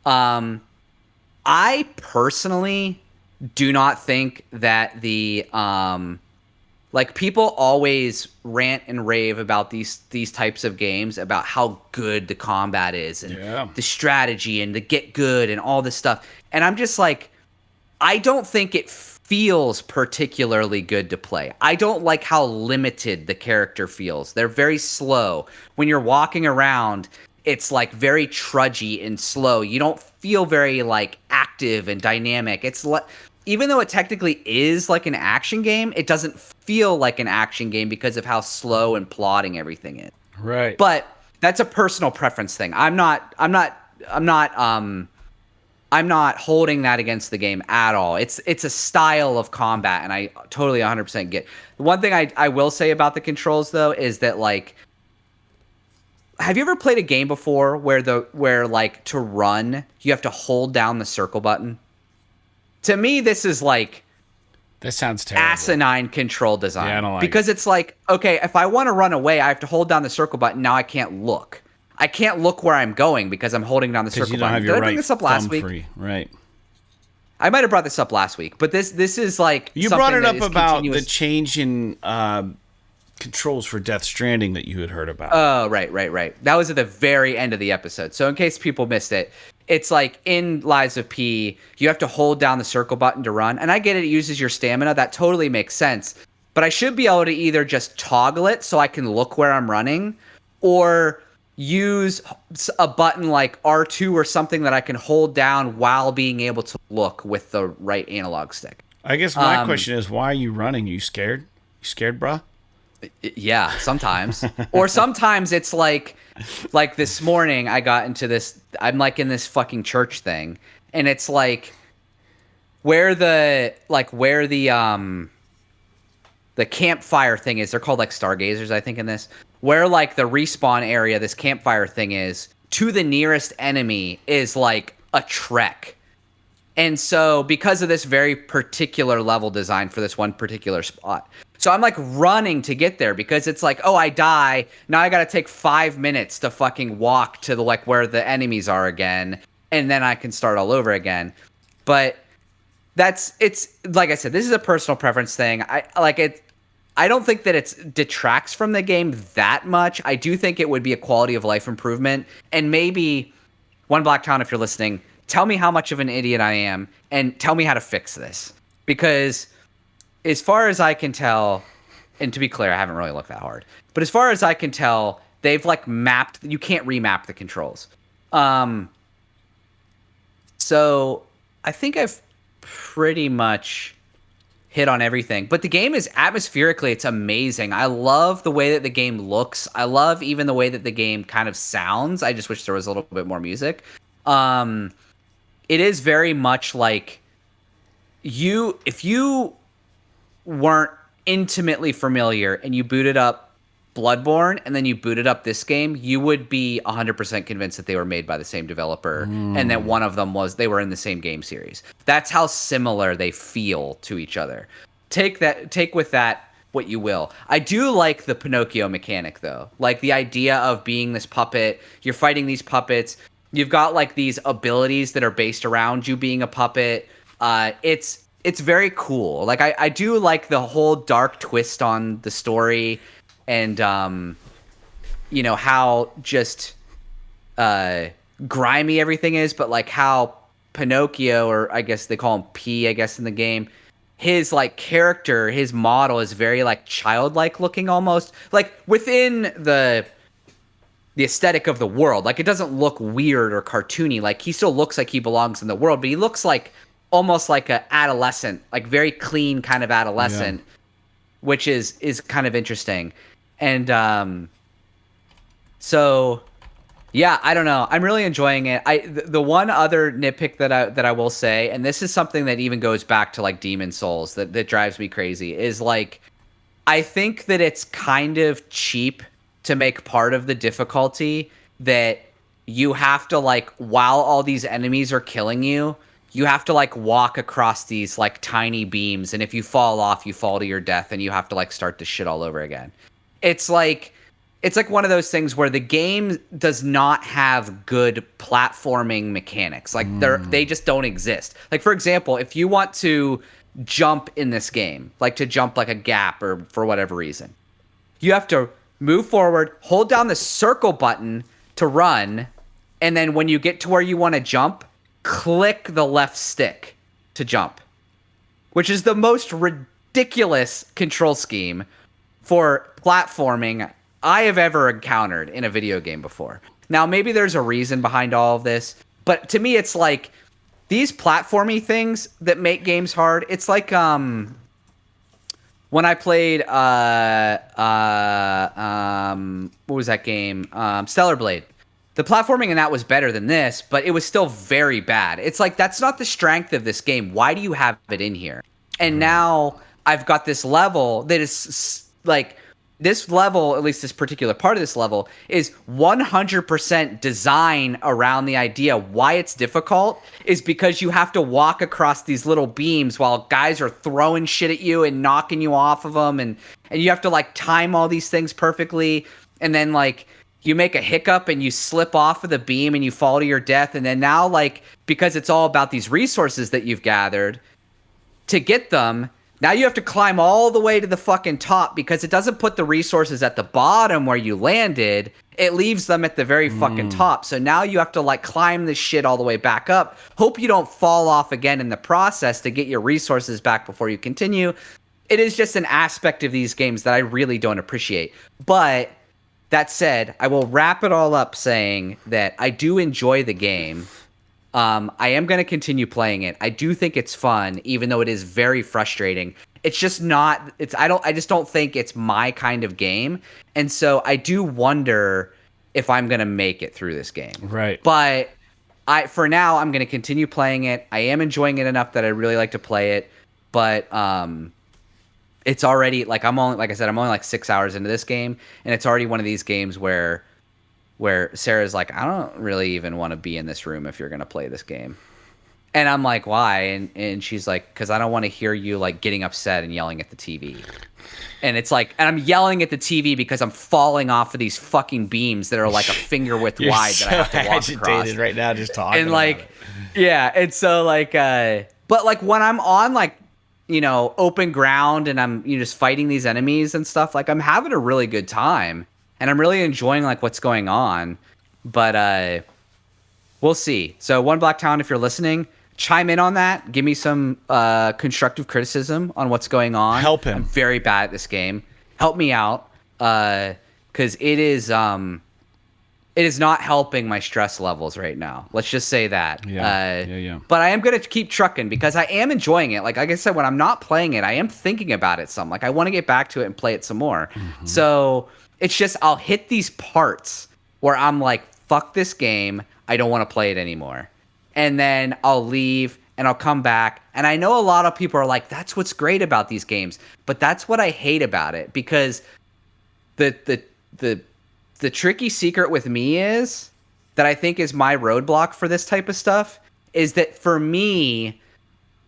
[SPEAKER 2] I personally do not think that the like people always rant and rave about these types of games about how good the combat is and the strategy and the get good and all this stuff. And I'm just like, I don't think it feels particularly good to play. I don't like how limited the character feels. They're very slow. When you're walking around, it's like very trudgy and slow. You don't feel very like active and dynamic. It's like, even though it technically is like an action game, it doesn't feel like an action game because of how slow and plodding everything is.
[SPEAKER 1] Right.
[SPEAKER 2] But that's a personal preference thing. I'm not holding that against the game at all. It's a style of combat, and I totally 100% get. The one thing I will say about the controls though is that like, have you ever played a game before where like to run you have to hold down the circle button? To me, this is like
[SPEAKER 1] that sounds terrible.
[SPEAKER 2] Asinine control design.
[SPEAKER 1] Yeah, I don't like
[SPEAKER 2] because it's like, okay, if I want to run away, I have to hold down the circle button. Now I can't look. I can't look where I'm going because I'm holding down the circle
[SPEAKER 1] you don't
[SPEAKER 2] button.
[SPEAKER 1] have your
[SPEAKER 2] Did I bring this up last week?
[SPEAKER 1] free. Right.
[SPEAKER 2] I might have brought this up last week, but this is like
[SPEAKER 1] you brought it up about the change in controls for Death Stranding that you had heard about.
[SPEAKER 2] Oh, right. That was at the very end of the episode. So in case people missed it, it's like in Lies of P, you have to hold down the circle button to run. And I get it uses your stamina. That totally makes sense. But I should be able to either just toggle it so I can look where I'm running, or use a button like R2 or something that I can hold down while being able to look with the right analog stick.
[SPEAKER 1] I guess my question is, why are you running? You scared? You scared, bruh?
[SPEAKER 2] Yeah, sometimes. Or sometimes it's like this morning I got into this, I'm like in this fucking church thing, and it's like where the campfire thing is, they're called like stargazers, I think, in this, where like the respawn area, this campfire thing is, to the nearest enemy is like a trek. And so because of this very particular level design for this one particular spot, so I'm like running to get there because it's like, oh, I die. Now I got to take 5 minutes to fucking walk to the like where the enemies are again. And then I can start all over again. But it's like I said, this is a personal preference thing. I don't think that it detracts from the game that much. I do think it would be a quality of life improvement. And maybe, One Black Town, if you're listening, tell me how much of an idiot I am and tell me how to fix this. Because as far as I can tell, and to be clear, I haven't really looked that hard, but as far as I can tell, they've like mapped, you can't remap the controls. So I think I've pretty much hit on everything, but the game is atmospherically, it's amazing. I love the way that the game looks. I love even the way that the game kind of sounds. I just wish there was a little bit more music. It is very much like if you weren't intimately familiar and you booted up Bloodborne and then you booted up this game, you would be 100% convinced that they were made by the same developer and that one of them they were in the same game series. That's how similar they feel to each other. Take with that what you will. I do like the Pinocchio mechanic though. Like the idea of being this puppet, you're fighting these puppets, you've got like these abilities that are based around you being a puppet. It's very cool. Like I do like the whole dark twist on the story, and you know how just grimy everything is, but like how Pinocchio, or I guess they call him P, I guess in the game, his like character, his model is very like childlike looking almost, like within the aesthetic of the world. Like it doesn't look weird or cartoony. Like he still looks like he belongs in the world, but he looks like almost like a adolescent, like very clean kind of adolescent, which is kind of interesting. And so yeah, I don't know. I'm really enjoying it. The one other nitpick that I will say, and this is something that even goes back to like Demon Souls that drives me crazy, is like I think that it's kind of cheap to make part of the difficulty that you have to like, while all these enemies are killing you, you have to like walk across these like tiny beams, and if you fall off, you fall to your death, and you have to like start this shit all over again. It's like one of those things where the game does not have good platforming mechanics. Like they just don't exist. Like for example, if you want to jump in this game, like to jump like a gap or for whatever reason, you have to move forward, hold down the circle button to run, and then when you get to where you want to jump, click the left stick to jump, which is the most ridiculous control scheme for platforming I have ever encountered in a video game before. Now, maybe there's a reason behind all of this, but to me, it's like these platformy things that make games hard. It's like when I played what was that game? Stellar Blade. The platforming in that was better than this, but it was still very bad. It's like, that's not the strength of this game. Why do you have it in here? And now I've got this level that is like, this level, at least this particular part of this level, is 100% design around the idea why it's difficult is because you have to walk across these little beams while guys are throwing shit at you and knocking you off of them, and you have to like time all these things perfectly, and then like you make a hiccup and you slip off of the beam and you fall to your death, and then now like because it's all about these resources that you've gathered to get them, Now you have to climb all the way to the fucking top because it doesn't put the resources at the bottom where you landed. It leaves them at the very fucking top. So now you have to like climb this shit all the way back up. Hope you don't fall off again in the process to get your resources back before you continue. It is just an aspect of these games that I really don't appreciate. But that said, I will wrap it all up saying that I do enjoy the game. I am going to continue playing it. I do think it's fun, even though it is very frustrating. It's just not. I just don't think it's my kind of game, and so I do wonder if I'm going to make it through this game.
[SPEAKER 1] Right.
[SPEAKER 2] But for now, I'm going to continue playing it. I am enjoying it enough that I really like to play it, but it's already like I'm only like 6 hours into this game, and it's already one of these games where Sarah's like, I don't really even want to be in this room if you're going to play this game. And I'm like, why? And she's like, because I don't want to hear you like getting upset and yelling at the TV. And it's like, and I'm yelling at the TV because I'm falling off of these fucking beams that are like a finger width wide that I have to walk across.
[SPEAKER 1] Right now just talking
[SPEAKER 2] and like,
[SPEAKER 1] about
[SPEAKER 2] it. Yeah. And so like, but like when I'm on like, open ground and I'm just fighting these enemies and stuff, like I'm having a really good time. And I'm really enjoying like what's going on, but we'll see. So One Black Town, if you're listening, chime in on that. Give me some constructive criticism on what's going on.
[SPEAKER 1] Help him.
[SPEAKER 2] I'm very bad at this game. Help me out, because it is not helping my stress levels right now. Let's just say that.
[SPEAKER 1] Yeah.
[SPEAKER 2] But I am gonna keep trucking because I am enjoying it. Like I said, when I'm not playing it, I am thinking about it some. Like I want to get back to it and play it some more. Mm-hmm. So. It's just I'll hit these parts where I'm like, fuck this game. I don't want to play it anymore. And then I'll leave and I'll come back. And I know a lot of people are like, that's what's great about these games. But that's what I hate about it, because the tricky secret with me is that I think is my roadblock for this type of stuff is that for me,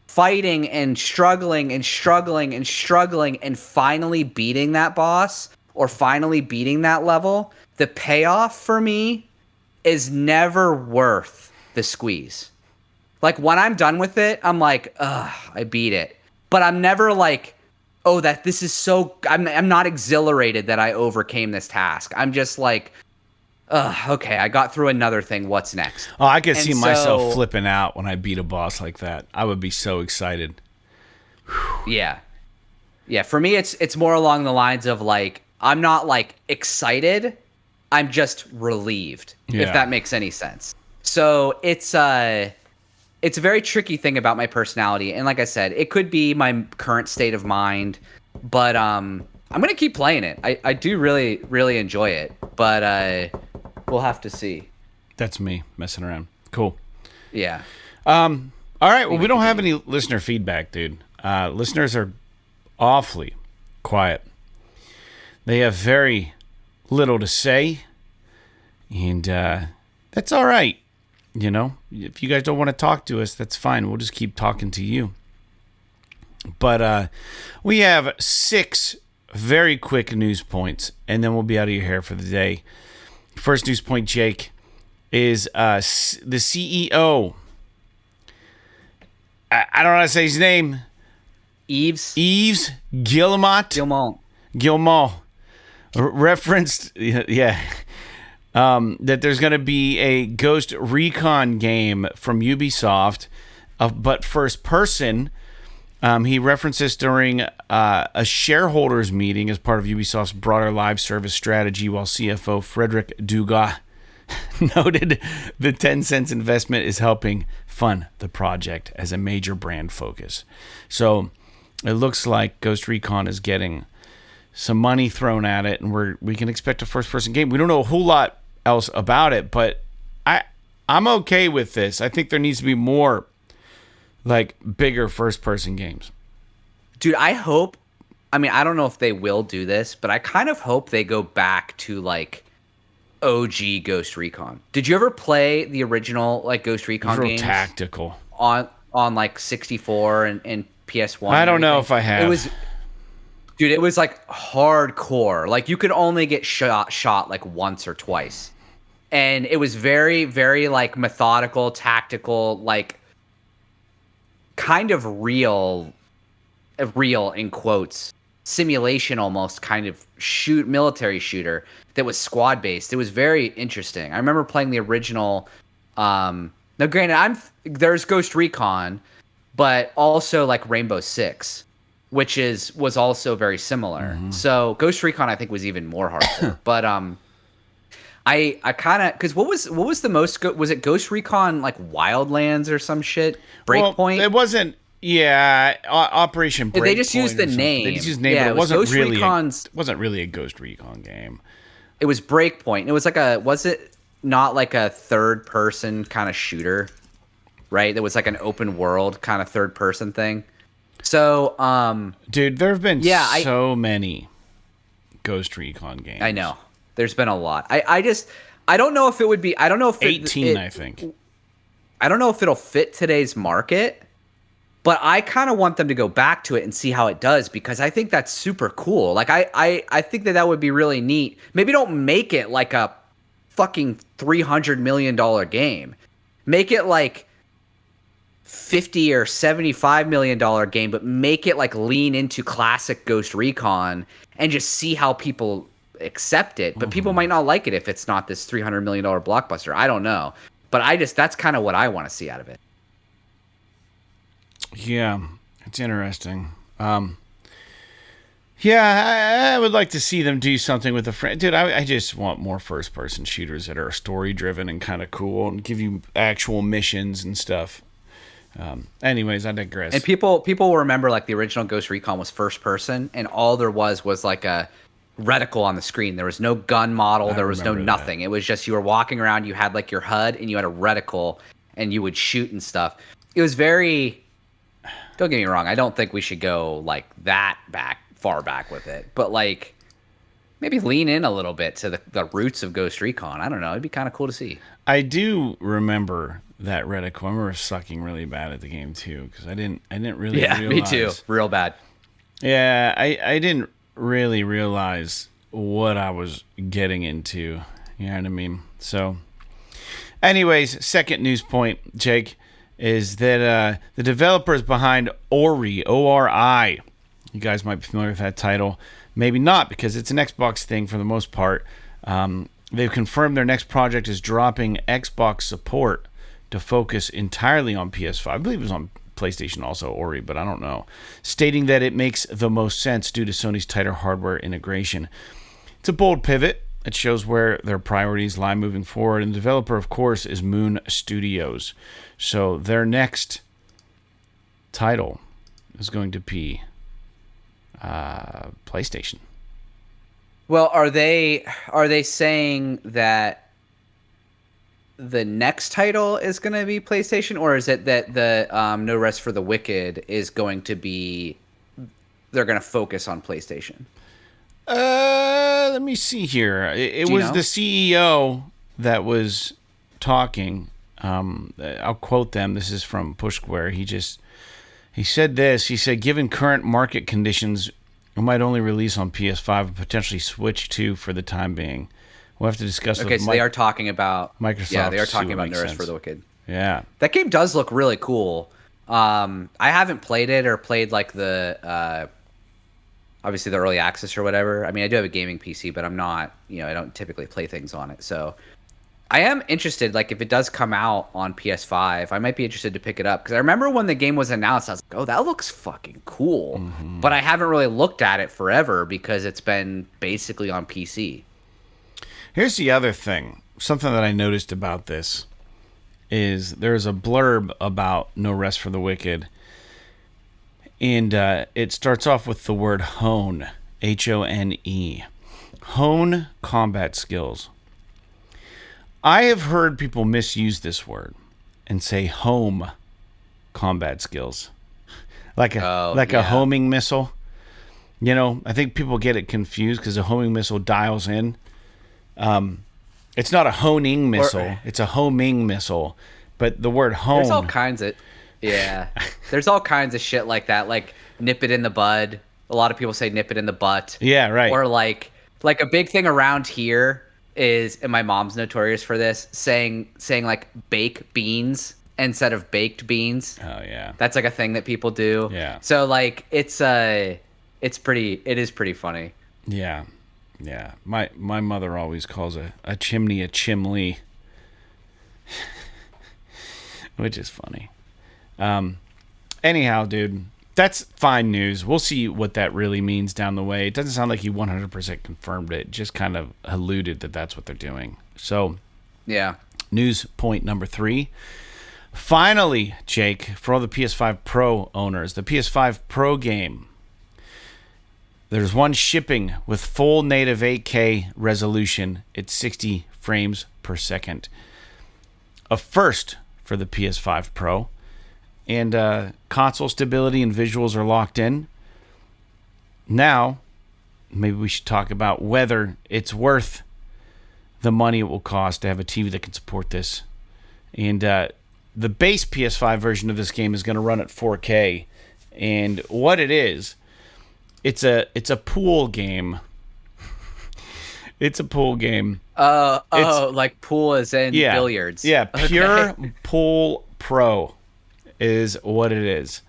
[SPEAKER 2] fighting and struggling and struggling and struggling and finally beating that boss or finally beating that level, the payoff for me is never worth the squeeze. Like when I'm done with it, I'm like, ugh, I beat it. But I'm never like, oh, this is so, I'm not exhilarated that I overcame this task. I'm just like, ugh, okay, I got through another thing. What's next?
[SPEAKER 1] Oh, I could see myself flipping out when I beat a boss like that. I would be so excited.
[SPEAKER 2] Yeah. Yeah, for me, it's more along the lines of like, I'm not like excited. I'm just relieved, if that makes any sense. So it's a very tricky thing about my personality. And like I said, it could be my current state of mind, but I'm going to keep playing it. I do really, really enjoy it, but we'll have to see.
[SPEAKER 1] That's me messing around. Cool.
[SPEAKER 2] Yeah.
[SPEAKER 1] All right. Well, we don't have any listener feedback, dude. Listeners are awfully quiet. They have very little to say, and that's all right. If you guys don't want to talk to us, that's fine. We'll just keep talking to you. But we have 6 very quick news points, and then we'll be out of your hair for the day. First news point, Jake, is the CEO. I don't know how to say his name.
[SPEAKER 2] Yves
[SPEAKER 1] Guillemot referenced, that there's going to be a Ghost Recon game from Ubisoft, but first person. He referenced this during a shareholders meeting as part of Ubisoft's broader live service strategy, while CFO Frederick Dugas noted the Tencent's investment is helping fund the project as a major brand focus. So it looks like Ghost Recon is getting some money thrown at it, and we can expect a first-person game. We don't know a whole lot else about it, but I'm okay with this. I think there needs to be more like bigger first-person games.
[SPEAKER 2] Dude, I hope. I mean, I don't know if they will do this, but I kind of hope they go back to like OG Ghost Recon. Did you ever play the original like Ghost Recon games?
[SPEAKER 1] Tactical
[SPEAKER 2] on like 64 and PS1.
[SPEAKER 1] I don't know if I have.
[SPEAKER 2] It was like hardcore. Like you could only get shot like once or twice. And it was very, very like methodical, tactical, like kind of real a real, in quotes, simulation almost kind of military shooter that was squad based. It was very interesting. I remember playing the original. Now, granted, there's Ghost Recon, but also like Rainbow Six, which was also very similar. So Ghost Recon I think was even more hardcore. But I kind of, because what was the most was it Ghost Recon like Wildlands or some shit? Breakpoint.
[SPEAKER 1] Well, it wasn't. Yeah, Operation Breakpoint.
[SPEAKER 2] They just used the name.
[SPEAKER 1] They just used the name,
[SPEAKER 2] yeah,
[SPEAKER 1] but it wasn't
[SPEAKER 2] Ghost
[SPEAKER 1] really.
[SPEAKER 2] Recon's,
[SPEAKER 1] it wasn't really a Ghost Recon game.
[SPEAKER 2] It was Breakpoint. It was like was it not like a third person kind of shooter, right? That was like an open world kind of third person thing. So,
[SPEAKER 1] dude, there have been so many Ghost Recon games.
[SPEAKER 2] I know. There's been a lot. I don't know if it would be. I don't know if
[SPEAKER 1] 18. I think.
[SPEAKER 2] I don't know if it'll fit today's market, but I kind of want them to go back to it and see how it does, because I think that's super cool. Like I think that would be really neat. Maybe don't make it like a fucking $300 million game. Make it like $50 or $75 million game, but make it like lean into classic Ghost Recon and just see how people accept it. But people might not like it if it's not this $300 million blockbuster. I don't know. But that's kind of what I want to see out of it.
[SPEAKER 1] Yeah, it's interesting. Yeah, I would like to see them do something with the friend. Dude, I just want more first-person shooters that are story-driven and kind of cool and give you actual missions and stuff. Anyways, I digress.
[SPEAKER 2] And people will remember like the original Ghost Recon was first-person, and all there was like a reticle on the screen. There was no gun model. There was no nothing. It was just you were walking around. You had like your HUD, and you had a reticle, and you would shoot and stuff. It was very. Don't get me wrong. I don't think we should go like that far back with it, but like maybe lean in a little bit to the roots of Ghost Recon. I don't know. It'd be kind of cool to see.
[SPEAKER 1] I do remember that reticle. I remember sucking really bad at the game too, because I didn't really.
[SPEAKER 2] Yeah,
[SPEAKER 1] realize.
[SPEAKER 2] Me too. Real bad.
[SPEAKER 1] Yeah, I didn't really realize what I was getting into. You know what I mean? So, anyways, second news point, Jake, is that the developers behind Ori, O-R-I, you guys might be familiar with that title. Maybe not, because it's an Xbox thing for the most part. They've confirmed their next project is dropping Xbox support to focus entirely on PS5. I believe it was on PlayStation also, Ori, but I don't know. Stating that it makes the most sense due to Sony's tighter hardware integration. It's a bold pivot. It shows where their priorities lie moving forward. And the developer, of course, is Moon Studios. So their next title is going to be PlayStation.
[SPEAKER 2] Well, are they saying that the next title is going to be PlayStation, or is it that the No Rest for the Wicked is going to be, they're going to focus on PlayStation?
[SPEAKER 1] Let me see here. It was the CEO that was talking. I'll quote them. This is from Push Square. He said this. He said, given current market conditions, we might only release on PS5 and potentially Switch 2 for the time being. We'll have to discuss.
[SPEAKER 2] Okay, so they are talking about
[SPEAKER 1] Microsoft.
[SPEAKER 2] Yeah, they are talking about No Rest for the Wicked.
[SPEAKER 1] Yeah,
[SPEAKER 2] that game does look really cool. I haven't played it or played like the obviously the early access or whatever. I mean, I do have a gaming PC, but I'm not, I don't typically play things on it. So I am interested, like if it does come out on PS5, I might be interested to pick it up. Because I remember when the game was announced, I was like, oh, that looks fucking cool. Mm-hmm. But I haven't really looked at it forever because it's been basically on PC.
[SPEAKER 1] Here's the other thing. Something that I noticed about this is there's a blurb about No Rest for the Wicked. And it starts off with the word hone, H-O-N-E. Hone combat skills. I have heard people misuse this word and say home combat skills. Like a homing missile. I think people get it confused because a homing missile dials in. It's not a honing missile. It's a homing missile. But the word hone...
[SPEAKER 2] There's all kinds of... Yeah. There's all kinds of shit like that. Like nip it in the bud. A lot of people say nip it in the butt.
[SPEAKER 1] Yeah, right.
[SPEAKER 2] Or like a big thing around here is, and my mom's notorious for this, saying like bake beans instead of baked beans.
[SPEAKER 1] Oh yeah.
[SPEAKER 2] That's like a thing that people do.
[SPEAKER 1] Yeah.
[SPEAKER 2] So like it is pretty funny.
[SPEAKER 1] Yeah. Yeah. My mother always calls a chimney a chimley. Which is funny. Anyhow, dude, that's fine news. We'll see what that really means down the way. It doesn't sound like he 100% confirmed it. Just kind of alluded that that's what they're doing. So,
[SPEAKER 2] yeah.
[SPEAKER 1] News point number 3. Finally, Jake, for all the PS5 Pro owners, the PS5 Pro game. There's one shipping with full native 8K resolution. It's 60 frames per second. A first for the PS5 Pro. And console stability and visuals are locked in. Now, maybe we should talk about whether it's worth the money it will cost to have a TV that can support this. And the base PS5 version of this game is going to run at 4K. And what it is, it's a pool game. It's a pool game.
[SPEAKER 2] Like pool as in billiards.
[SPEAKER 1] Yeah, pure Pool Pro is what it is.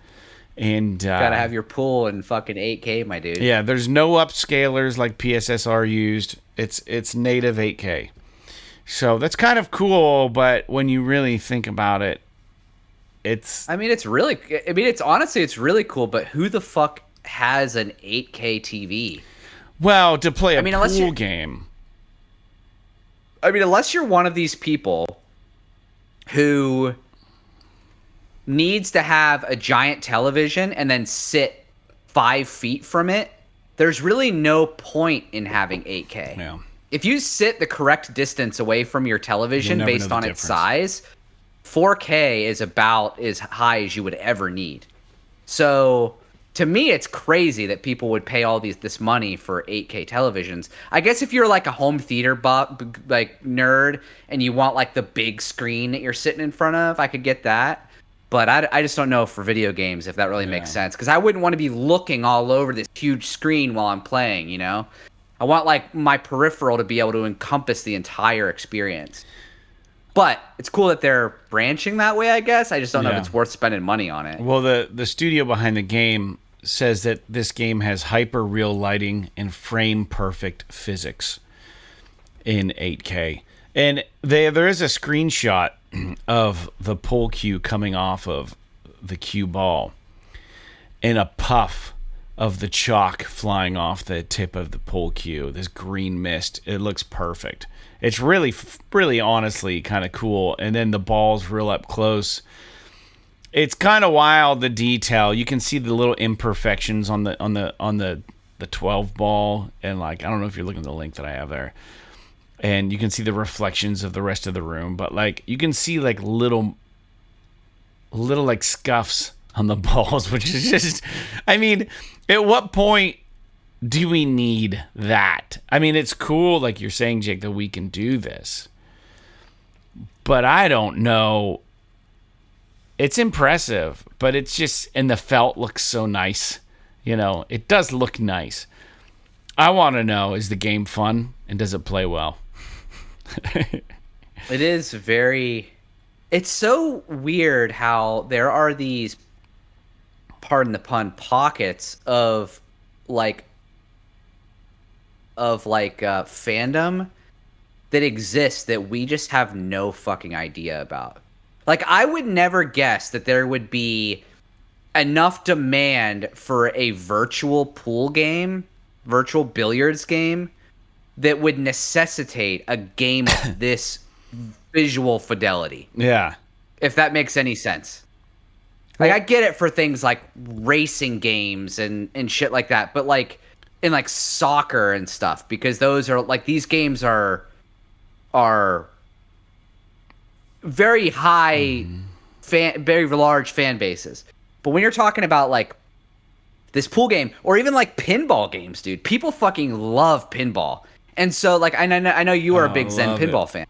[SPEAKER 1] And
[SPEAKER 2] gotta have your pool in fucking 8K, my dude.
[SPEAKER 1] Yeah, there's no upscalers like PSSR used. It's native 8K. So that's kind of cool, but when you really think about it, it's
[SPEAKER 2] it's honestly it's really cool, but who the fuck has an 8K TV?
[SPEAKER 1] Well, to play a pool game.
[SPEAKER 2] Unless you're one of these people who needs to have a giant television and then sit 5 feet from it, there's really no point in having 8K.
[SPEAKER 1] Yeah.
[SPEAKER 2] If you sit the correct distance away from your television based on its size, 4K is about as high as you would ever need. So to me, it's crazy that people would pay all this money for 8K televisions. I guess if you're like a home theater like nerd and you want like the big screen that you're sitting in front of, I could get that. But I just don't know for video games if that really makes sense. Because I wouldn't want to be looking all over this huge screen while I'm playing, you know? I want like my peripheral to be able to encompass the entire experience. But it's cool that they're branching that way, I guess. I just don't know if it's worth spending money on it.
[SPEAKER 1] Well, the studio behind the game says that this game has hyper real lighting and frame perfect physics in 8K. And there is a screenshot of the pool cue coming off of the cue ball and a puff of the chalk flying off the tip of the pool cue. This green mist. It looks perfect. It's really, really honestly kind of cool. And then the ball's real up close. It's kind of wild, the detail. You can see the little imperfections on the 12 ball, and like I don't know if you're looking at the link that I have there. And you can see the reflections of the rest of the room, but like you can see like little like scuffs on the balls, which is just at what point do we need that? It's cool, like you're saying, Jake, that we can do this. But I don't know. It's impressive, but it's just, and the felt looks so nice. You know, it does look nice. I want to know, is the game fun and does it play well?
[SPEAKER 2] It is it's so weird how there are these, pardon the pun, pockets of fandom that exists that we just have no fucking idea about. Like, I would never guess that there would be enough demand for a virtual pool game, virtual billiards game, that would necessitate a game of this visual fidelity.
[SPEAKER 1] Yeah.
[SPEAKER 2] If that makes any sense. Like, I get it for things like racing games and shit like that, but like in like soccer and stuff, because those are like, these games are very high very large fan bases. But when you're talking about like this pool game or even like pinball games, dude, people fucking love pinball. And so like I know you are a big Zen pinball fan.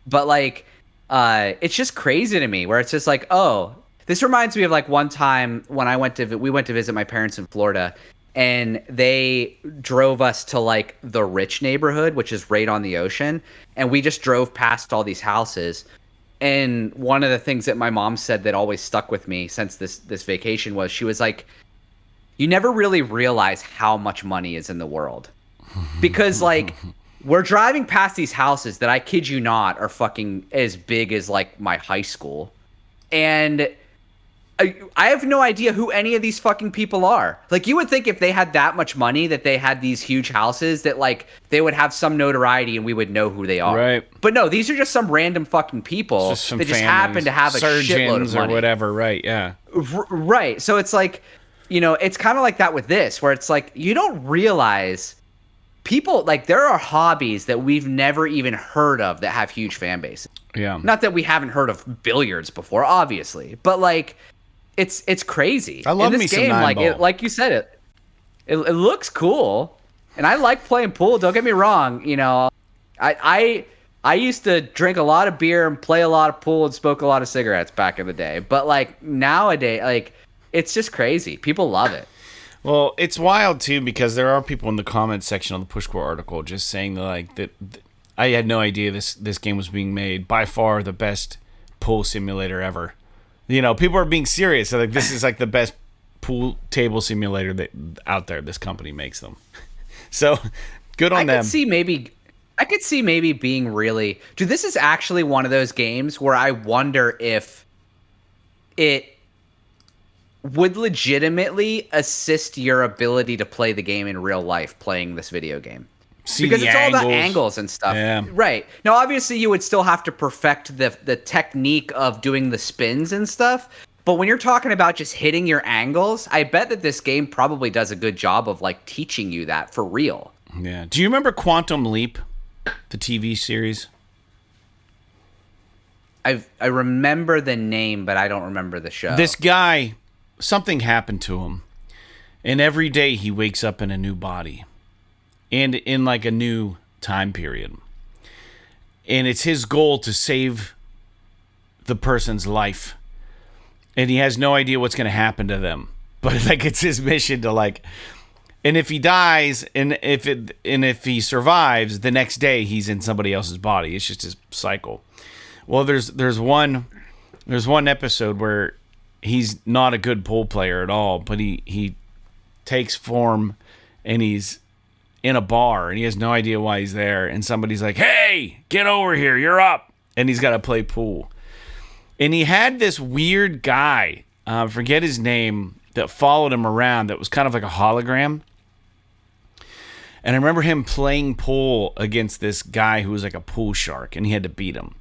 [SPEAKER 2] But like it's just crazy to me where it's just like, oh, this reminds me of like one time when we went to visit my parents in Florida, and they drove us to like the rich neighborhood, which is right on the ocean, and we just drove past all these houses. And one of the things that my mom said that always stuck with me since this vacation was, she was like, you never really realize how much money is in the world. Because like we're driving past these houses that, I kid you not, are fucking as big as like my high school. And I have no idea who any of these fucking people are. Like, you would think if they had that much money, that they had these huge houses, that like they would have some notoriety and we would know who they are.
[SPEAKER 1] Right.
[SPEAKER 2] But no, these are just some random fucking people
[SPEAKER 1] Just some
[SPEAKER 2] that just happen to have a shitload of money
[SPEAKER 1] or whatever. Right. Yeah.
[SPEAKER 2] Right. So it's like, you know, it's kind of like that with this, where it's like, you don't realize people, like, there are hobbies that we've never even heard of that have huge fan bases.
[SPEAKER 1] Yeah.
[SPEAKER 2] Not that we haven't heard of billiards before, obviously, but like, it's crazy.
[SPEAKER 1] I love
[SPEAKER 2] in
[SPEAKER 1] me
[SPEAKER 2] this
[SPEAKER 1] some
[SPEAKER 2] game, like
[SPEAKER 1] nine-ball.
[SPEAKER 2] like you said, it looks cool, and I like playing pool. Don't get me wrong. You know, I used to drink a lot of beer and play a lot of pool and smoke a lot of cigarettes back in the day. But like nowadays, like, it's just crazy. People love it.
[SPEAKER 1] Well, it's wild too, because there are people in the comments section on the Push Square article just saying like that. I had no idea this game was being made. By far the best pool simulator ever. You know, people are being serious. They're like, this is like the best pool table simulator that out there. This company makes them. So good on them.
[SPEAKER 2] I could see maybe being really, dude, this is actually one of those games where I wonder if it would legitimately assist your ability to play the game in real life, playing this video game.
[SPEAKER 1] See
[SPEAKER 2] because
[SPEAKER 1] the
[SPEAKER 2] it's all about
[SPEAKER 1] angles.
[SPEAKER 2] angles and stuff.
[SPEAKER 1] Yeah.
[SPEAKER 2] Right. Now, obviously, you would still have to perfect the technique of doing the spins and stuff. But when you're talking about just hitting your angles, I bet that this game probably does a good job of like teaching you that for real.
[SPEAKER 1] Yeah. Do you remember Quantum Leap, the TV series?
[SPEAKER 2] I remember the name, but I don't remember the show.
[SPEAKER 1] This guy, something happened to him, and every day he wakes up in a new body. And in like a new time period. And it's his goal to save the person's life. And he has no idea what's going to happen to them. But like it's his mission to like, and if he dies and if he survives, the next day he's in somebody else's body. It's just his cycle. Well, there's one episode where he's not a good pool player at all, but he takes form and he's in a bar and he has no idea why he's there, and somebody's like, hey, get over here, you're up, and he's got to play pool. And he had this weird guy, forget his name, that followed him around that was kind of like a hologram. And I remember him playing pool against this guy who was like a pool shark, and he had to beat him,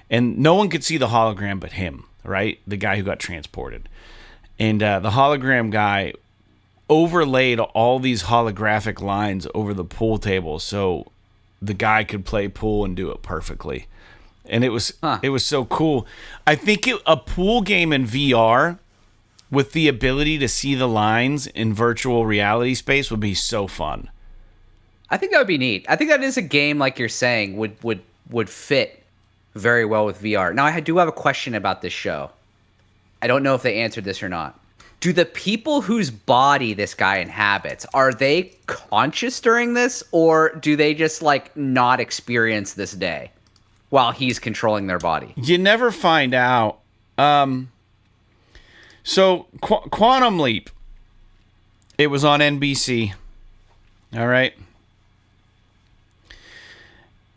[SPEAKER 1] and no one could see the hologram but him, right? The guy who got transported. And the hologram guy overlaid all these holographic lines over the pool table so the guy could play pool and do it perfectly. And it was so cool. I think a pool game in VR with the ability to see the lines in virtual reality space would be so fun.
[SPEAKER 2] I think that would be neat. I think that is a game, like you're saying, would fit very well with VR. Now, I do have a question about this show. I don't know if they answered this or not. Do the people whose body this guy inhabits, are they conscious during this, or do they just like not experience this day while he's controlling their body?
[SPEAKER 1] You never find out. So Quantum Leap, it was on NBC. All right.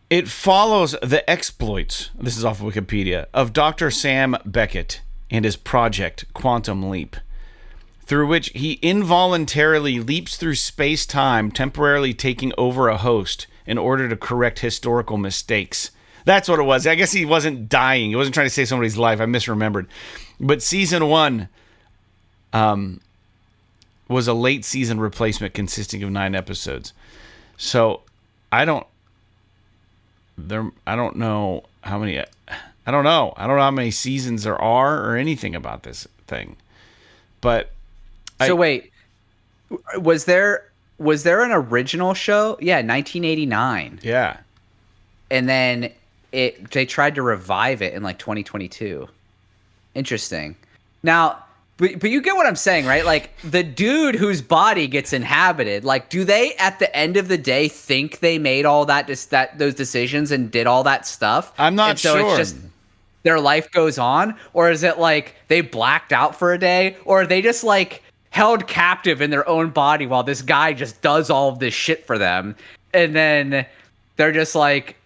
[SPEAKER 1] It follows the exploits, this is off of Wikipedia, of Dr. Sam Beckett and his project Quantum Leap, through which he involuntarily leaps through space-time, temporarily taking over a host in order to correct historical mistakes. That's what it was. I guess he wasn't dying. He wasn't trying to save somebody's life. I misremembered. But season 1 was a late season replacement consisting of 9 episodes. So I don't know how many. I don't know how many seasons there are or anything about this thing. But
[SPEAKER 2] so wait, was there an original show? Yeah, 1989.
[SPEAKER 1] Yeah.
[SPEAKER 2] And then they tried to revive it in like 2022. Interesting. Now, but you get what I'm saying, right? Like the dude whose body gets inhabited, like do they at the end of the day think they made all those decisions and did all that stuff?
[SPEAKER 1] I'm not sure.
[SPEAKER 2] It's just, their life goes on, or is it like they blacked out for a day, or are they just like held captive in their own body while this guy just does all of this shit for them, and then they're just like,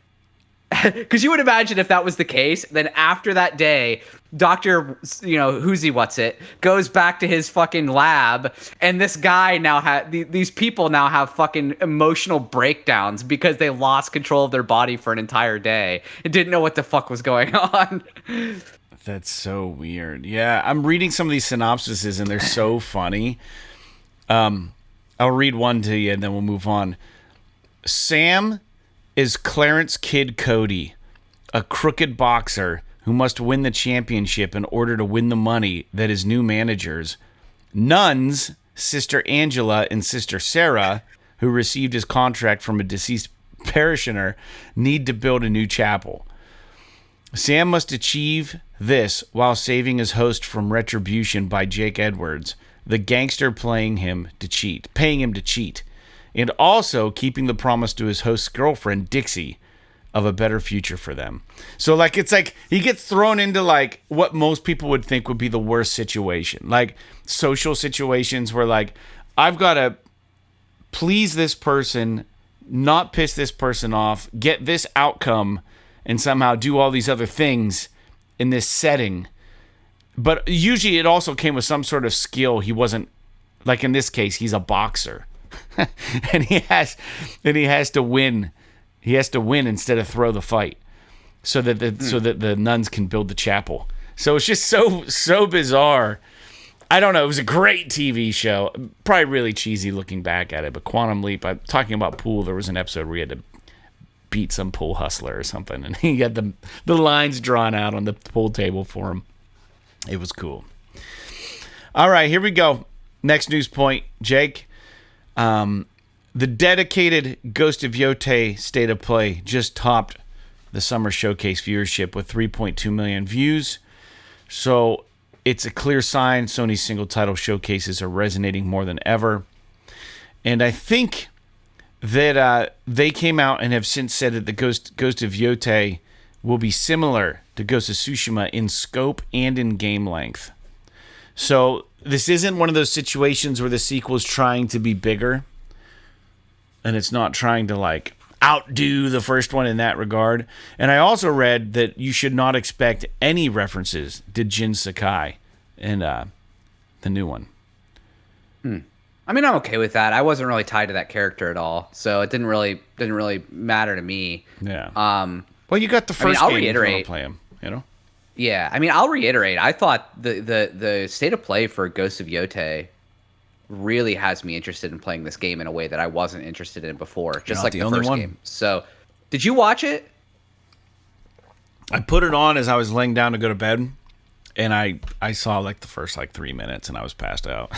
[SPEAKER 2] because you would imagine if that was the case, then after that day, Dr. Who's he what's it goes back to his fucking lab, and this guy now these people now have fucking emotional breakdowns because they lost control of their body for an entire day and didn't know what the fuck was going on.
[SPEAKER 1] That's so weird. Yeah, I'm reading some of these synopsises and they're so funny. I'll read one to you and then we'll move on. Sam is Clarence Kid Cody, a crooked boxer who must win the championship in order to win the money that his new managers, nuns, Sister Angela and Sister Sarah, who received his contract from a deceased parishioner, need to build a new chapel. Sam must achieve this while saving his host from retribution by Jake Edwards, the gangster paying him to cheat, and also keeping the promise to his host's girlfriend, Dixie, of a better future for them. So, like, it's like he gets thrown into, like, what most people would think would be the worst situation. Like, social situations where, like, I've got to please this person, not piss this person off, get this outcome, and somehow do all these other things in this setting. But usually it also came with some sort of skill. He wasn't, like in this case, he's a boxer. and he has to win. He has to win instead of throw the fight, so that the nuns can build the chapel. So it's just so bizarre. I don't know. It was a great TV show. Probably really cheesy looking back at it. But Quantum Leap. I'm talking about pool. There was an episode where he had to beat some pool hustler or something, and he had the lines drawn out on the pool table for him. It was cool. All right, here we go. Next news point, Jake. The dedicated Ghost of Yotei State of Play just topped the summer showcase viewership with 3.2 million views. So it's a clear sign Sony's single title showcases are resonating more than ever. And I think that they came out and have since said that the Ghost of Yotei will be similar to Ghost of Tsushima in scope and in game length. So this isn't one of those situations where the sequel is trying to be bigger, and it's not trying to like outdo the first one in that regard. And I also read that you should not expect any references to Jin Sakai in the new one.
[SPEAKER 2] I mean, I'm okay with that. I wasn't really tied to that character at all, so it didn't really matter to me.
[SPEAKER 1] Yeah. Well, you got the first game. I'll reiterate. If you want to play him,
[SPEAKER 2] Yeah, I mean, I'll reiterate. I thought the state of play for Ghost of Yotei really has me interested in playing this game in a way that I wasn't interested in before, just like the first game. So, did you watch it?
[SPEAKER 1] I put it on as I was laying down to go to bed, and I saw like the first 3 minutes, and I was passed out.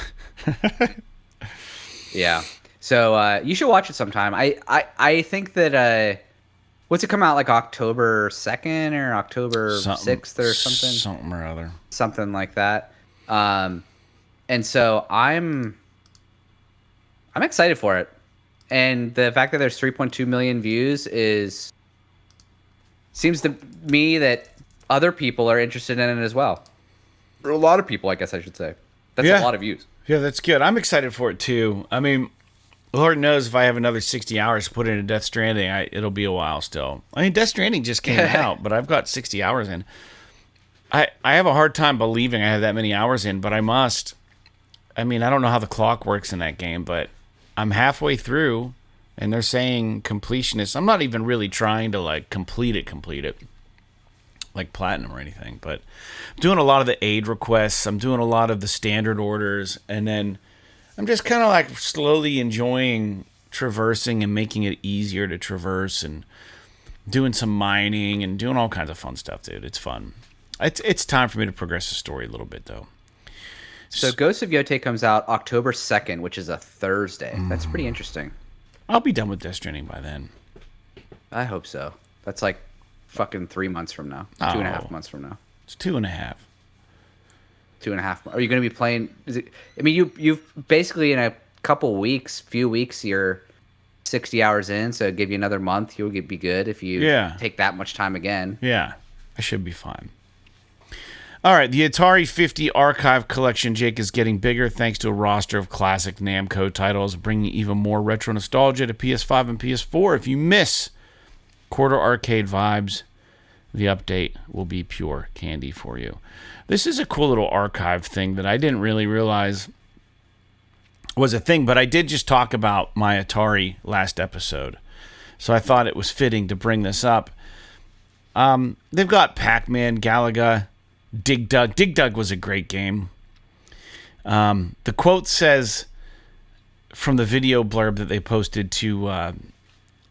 [SPEAKER 2] Yeah. So you should watch it sometime. I think that what's it come out like October 2nd or October 6th or something?
[SPEAKER 1] Something or other.
[SPEAKER 2] Something like that. And so I'm excited for it. And the fact that there's 3.2 million views seems to me that other people are interested in it as well. Or a lot of people, I guess I should say. That's a lot of views.
[SPEAKER 1] Yeah, that's good. I'm excited for it too. I mean, Lord knows if I have another 60 hours to put into Death Stranding, it'll be a while still. I mean, Death Stranding just came out, but I've got 60 hours in. I have a hard time believing I have that many hours in, but I must. I mean, I don't know how the clock works in that game, but I'm halfway through, and they're saying completionist. I'm not even really trying to complete it, like platinum or anything, but I'm doing a lot of the aid requests. I'm doing a lot of the standard orders, and then I'm just kind of slowly enjoying traversing and making it easier to traverse and doing some mining and doing all kinds of fun stuff, dude. It's fun. It's time for me to progress the story a little bit, though.
[SPEAKER 2] So Ghost of Yotei comes out October 2nd, which is a Thursday. That's pretty interesting.
[SPEAKER 1] I'll be done with Death Stranding by then.
[SPEAKER 2] I hope so. That's like fucking 3 months from now. 2.5 months from now.
[SPEAKER 1] It's 2.5.
[SPEAKER 2] 2.5. Are you going to be playing? I mean, you've basically in a few weeks, you're 60 hours in. So give you another month, you'll be good if you take that much time again.
[SPEAKER 1] Yeah, I should be fine. All right, the Atari 50 Archive Collection, Jake, is getting bigger thanks to a roster of classic Namco titles, bringing even more retro nostalgia to PS5 and PS4. If you miss quarter arcade vibes, the update will be pure candy for you. This is a cool little archive thing that I didn't really realize was a thing, but I did just talk about my Atari last episode, so I thought it was fitting to bring this up. They've got Pac-Man, Galaga, Dig Dug. Dig Dug was a great game. The quote says from the video blurb that they posted to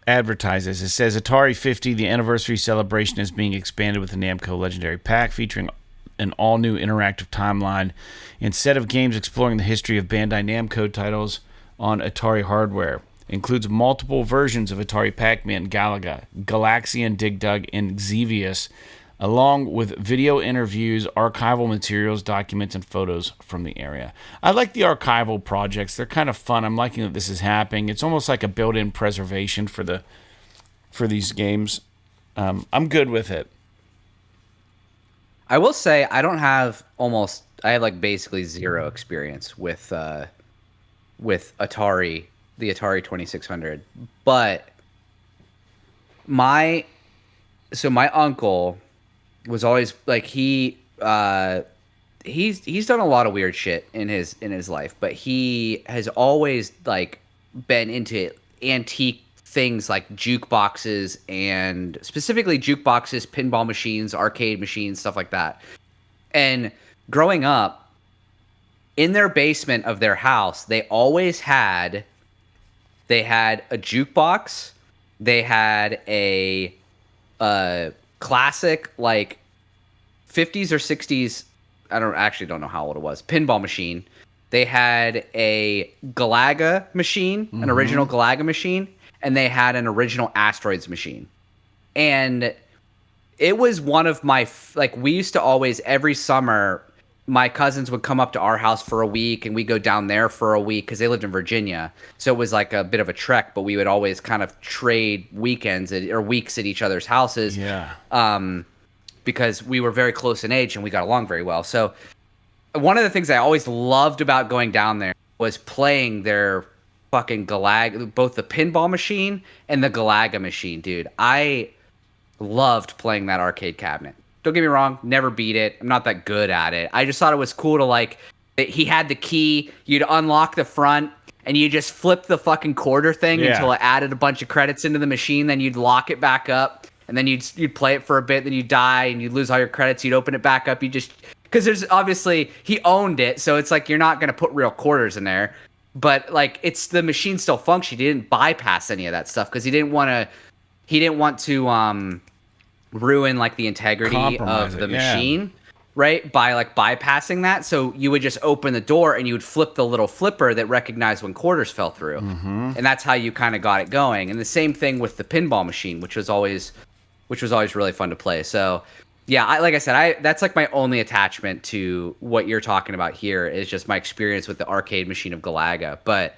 [SPEAKER 1] advertise this, it says, Atari 50, the anniversary celebration is being expanded with the Namco Legendary Pack featuring an all-new interactive timeline. Instead of games exploring the history of Bandai Namco titles on Atari hardware, includes multiple versions of Atari Pac-Man, Galaga, Galaxian, Dig Dug, and Xevious, along with video interviews, archival materials, documents, and photos from the area. I like the archival projects. They're kind of fun. I'm liking that this is happening. It's almost like a built-in preservation for these games. I'm good with it.
[SPEAKER 2] I will say I have like basically zero experience with Atari, the Atari 2600. But my uncle was always like he's done a lot of weird shit in his life, but he has always like been into antique things like jukeboxes, and specifically jukeboxes, pinball machines, arcade machines, stuff like that. And growing up in their basement of their house, they had a jukebox, they had a classic like 50s or 60s, I don't know how old it was, pinball machine. They had a Galaga machine, an original Galaga machine, and they had an original Asteroids machine. And it was one of my we used to always, every summer, my cousins would come up to our house for a week, and we'd go down there for a week because they lived in Virginia. So it was like a bit of a trek, but we would always kind of trade weekends or weeks at each other's houses.
[SPEAKER 1] Yeah.
[SPEAKER 2] Because we were very close in age and we got along very well. So one of the things I always loved about going down there was playing their fucking Galaga, both the pinball machine and the Galaga machine, dude. I loved playing that arcade cabinet. Don't get me wrong, never beat it. I'm not that good at it. I just thought it was cool to like, he had the key, you'd unlock the front, and you just flip the fucking quarter thing until it added a bunch of credits into the machine, then you'd lock it back up, and then you'd play it for a bit, then you'd die, and you'd lose all your credits, you'd open it back up, because there's obviously, he owned it, so it's like you're not going to put real quarters in there, but like, it's, the machine still functioned. He didn't bypass any of that stuff, because he didn't want to ruin like the integrity of the machine, right? By like bypassing that. So you would just open the door and you would flip the little flipper that recognized when quarters fell through. And that's how you kind of got it going. And the same thing with the pinball machine, which was always really fun to play. So yeah, like I said, that's like my only attachment to what you're talking about here is just my experience with the arcade machine of Galaga. But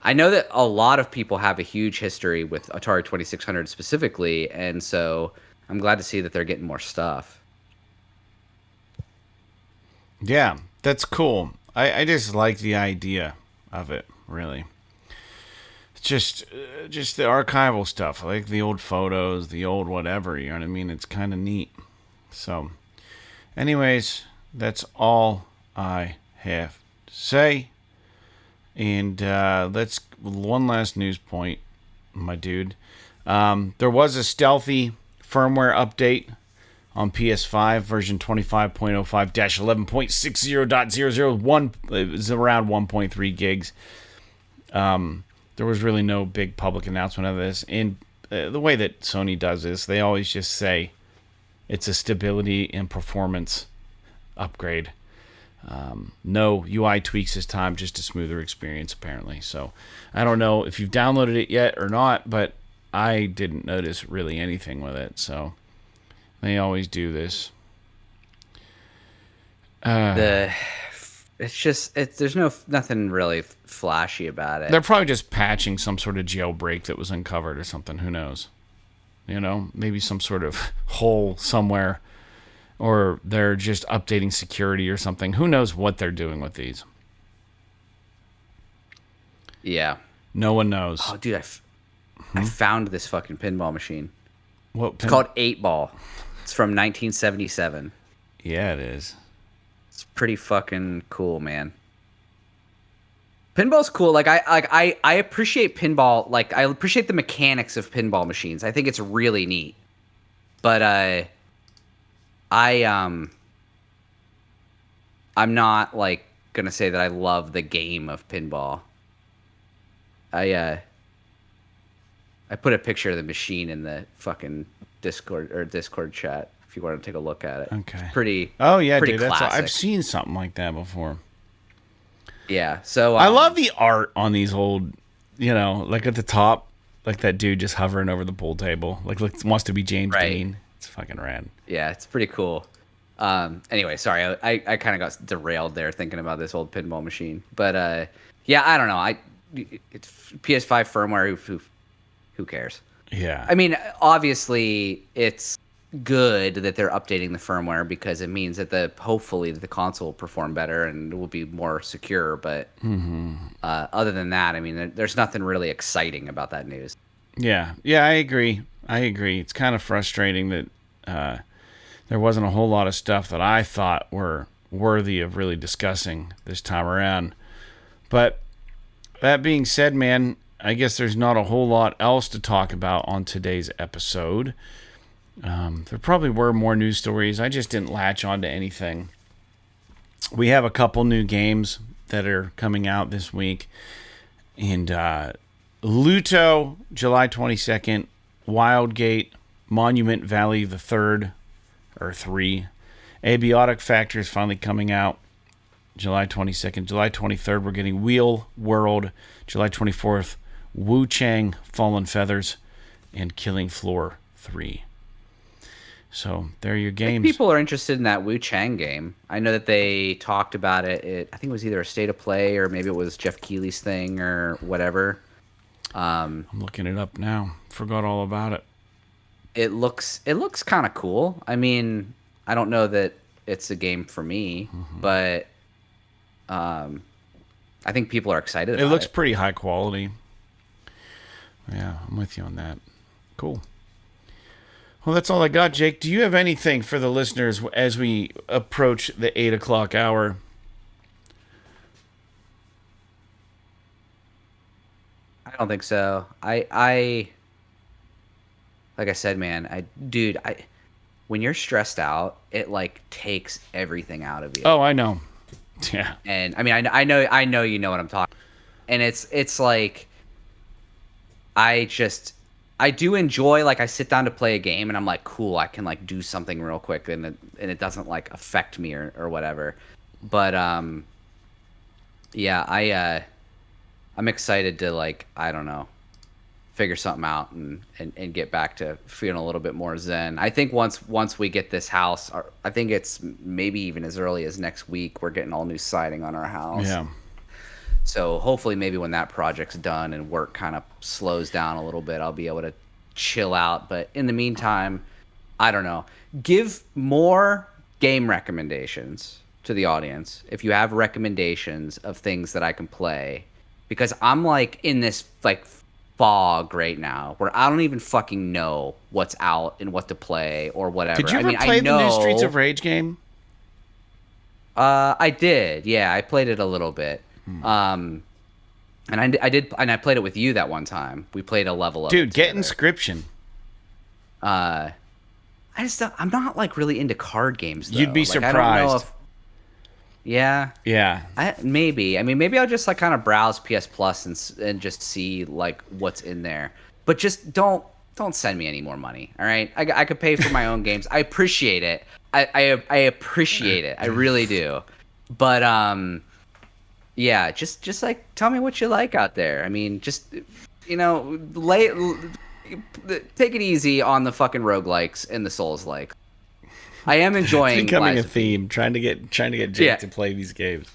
[SPEAKER 2] I know that a lot of people have a huge history with Atari 2600 specifically, and so I'm glad to see that they're getting more stuff.
[SPEAKER 1] Yeah, that's cool. I just like the idea of it, really. Just the archival stuff. I like the old photos, the old whatever, you know what I mean? It's kind of neat. So, anyways, that's all I have to say. And let's one last news point, my dude. There was a stealthy firmware update on PS5 version 25.05-11.60.001. It was around 1.3 gigs. There was really no big public announcement of this. And the way that Sony does this, they always just say it's a stability and performance upgrade. No UI tweaks this time, just a smoother experience apparently. So I don't know if you've downloaded it yet or not, but I didn't notice really anything with it. So they always do this.
[SPEAKER 2] There's nothing really flashy about it.
[SPEAKER 1] They're probably just patching some sort of jailbreak that was uncovered or something. Who knows? You know, maybe some sort of hole somewhere or they're just updating security or something. Who knows what they're doing with these?
[SPEAKER 2] Yeah.
[SPEAKER 1] No one knows.
[SPEAKER 2] Oh, dude, I found this fucking pinball machine.
[SPEAKER 1] It's
[SPEAKER 2] called 8 Ball. It's from 1977.
[SPEAKER 1] Yeah, it is.
[SPEAKER 2] It's pretty fucking cool, man. Pinball's cool. Like I appreciate pinball. Like I appreciate the mechanics of pinball machines. I think it's really neat. But I'm not like gonna say that I love the game of pinball. I put a picture of the machine in the fucking Discord chat if you want to take a look at it.
[SPEAKER 1] Okay.
[SPEAKER 2] It's pretty.
[SPEAKER 1] Oh yeah,
[SPEAKER 2] pretty
[SPEAKER 1] dude.
[SPEAKER 2] classic.
[SPEAKER 1] I've seen something like that before.
[SPEAKER 2] Yeah. So
[SPEAKER 1] I love the art on these old, like at the top, like that dude just hovering over the pool table, like wants to be James Dean. It's fucking rad.
[SPEAKER 2] Yeah, it's pretty cool. Anyway, sorry, I kind of got derailed there thinking about this old pinball machine. But yeah, I don't know. It's PS5 firmware. Who cares?
[SPEAKER 1] Yeah.
[SPEAKER 2] I mean, obviously, it's good that they're updating the firmware because it means that hopefully the console will perform better and will be more secure. But other than that, I mean, there's nothing really exciting about that news.
[SPEAKER 1] Yeah. Yeah, I agree. It's kind of frustrating that there wasn't a whole lot of stuff that I thought were worthy of really discussing this time around. But that being said, man, I guess there's not a whole lot else to talk about on today's episode. There probably were more news stories. I just didn't latch on to anything. We have a couple new games that are coming out this week. And Luto, July 22nd. Wildgate, Monument Valley the 3rd, or 3. Abiotic Factor is finally coming out. July 22nd. July 23rd, we're getting Wheel World. July 24th, Wu Chang, Fallen Feathers, and Killing Floor 3. So, there are your games.
[SPEAKER 2] I think people are interested in that Wu Chang game. I know that they talked about it. I think it was either a State of Play or maybe it was Jeff Keighley's thing or whatever.
[SPEAKER 1] I'm looking it up now. Forgot all about it.
[SPEAKER 2] It looks kind of cool. I mean, I don't know that it's a game for me, but I think people are excited about it.
[SPEAKER 1] It looks pretty high quality. Yeah, I'm with you on that. Cool. Well, that's all I got, Jake. Do you have anything for the listeners as we approach the 8 o'clock hour?
[SPEAKER 2] I don't think so. I like I said, man, when you're stressed out, it like takes everything out of you.
[SPEAKER 1] Oh, I know. Yeah.
[SPEAKER 2] And I mean, I know you know what I'm talking. And it's like I do enjoy, like, I sit down to play a game and I'm like, cool, I can like do something real quick and it doesn't like affect me or whatever. But yeah, I'm excited to, like, I don't know, figure something out and get back to feeling a little bit more zen. I think once we get this house, I think it's maybe even as early as next week, we're getting all new siding on our house.
[SPEAKER 1] Yeah.
[SPEAKER 2] So hopefully maybe when that project's done and work kind of slows down a little bit, I'll be able to chill out. But in the meantime, I don't know. Give more game recommendations to the audience if you have recommendations of things that I can play. Because I'm like in this like fog right now where I don't even fucking know what's out and what to play or whatever.
[SPEAKER 1] Did you ever play the new Streets of Rage game?
[SPEAKER 2] I did. Yeah, I played it a little bit. And I played it with you that one time. We played a level of
[SPEAKER 1] Dude, get Inscription.
[SPEAKER 2] I'm not like really into card games though.
[SPEAKER 1] You'd be
[SPEAKER 2] like,
[SPEAKER 1] surprised.
[SPEAKER 2] I don't know if, yeah.
[SPEAKER 1] Yeah.
[SPEAKER 2] I mean, maybe I'll just like kind of browse PS Plus and just see like what's in there. But just don't send me any more money. All right. I could pay for my own games. I appreciate it. I appreciate it. I really do. But yeah, just like tell me what you like out there. I mean, just take it easy on the fucking roguelikes and the Souls-like. I am enjoying
[SPEAKER 1] it's becoming a theme, trying to get Jake to play these games.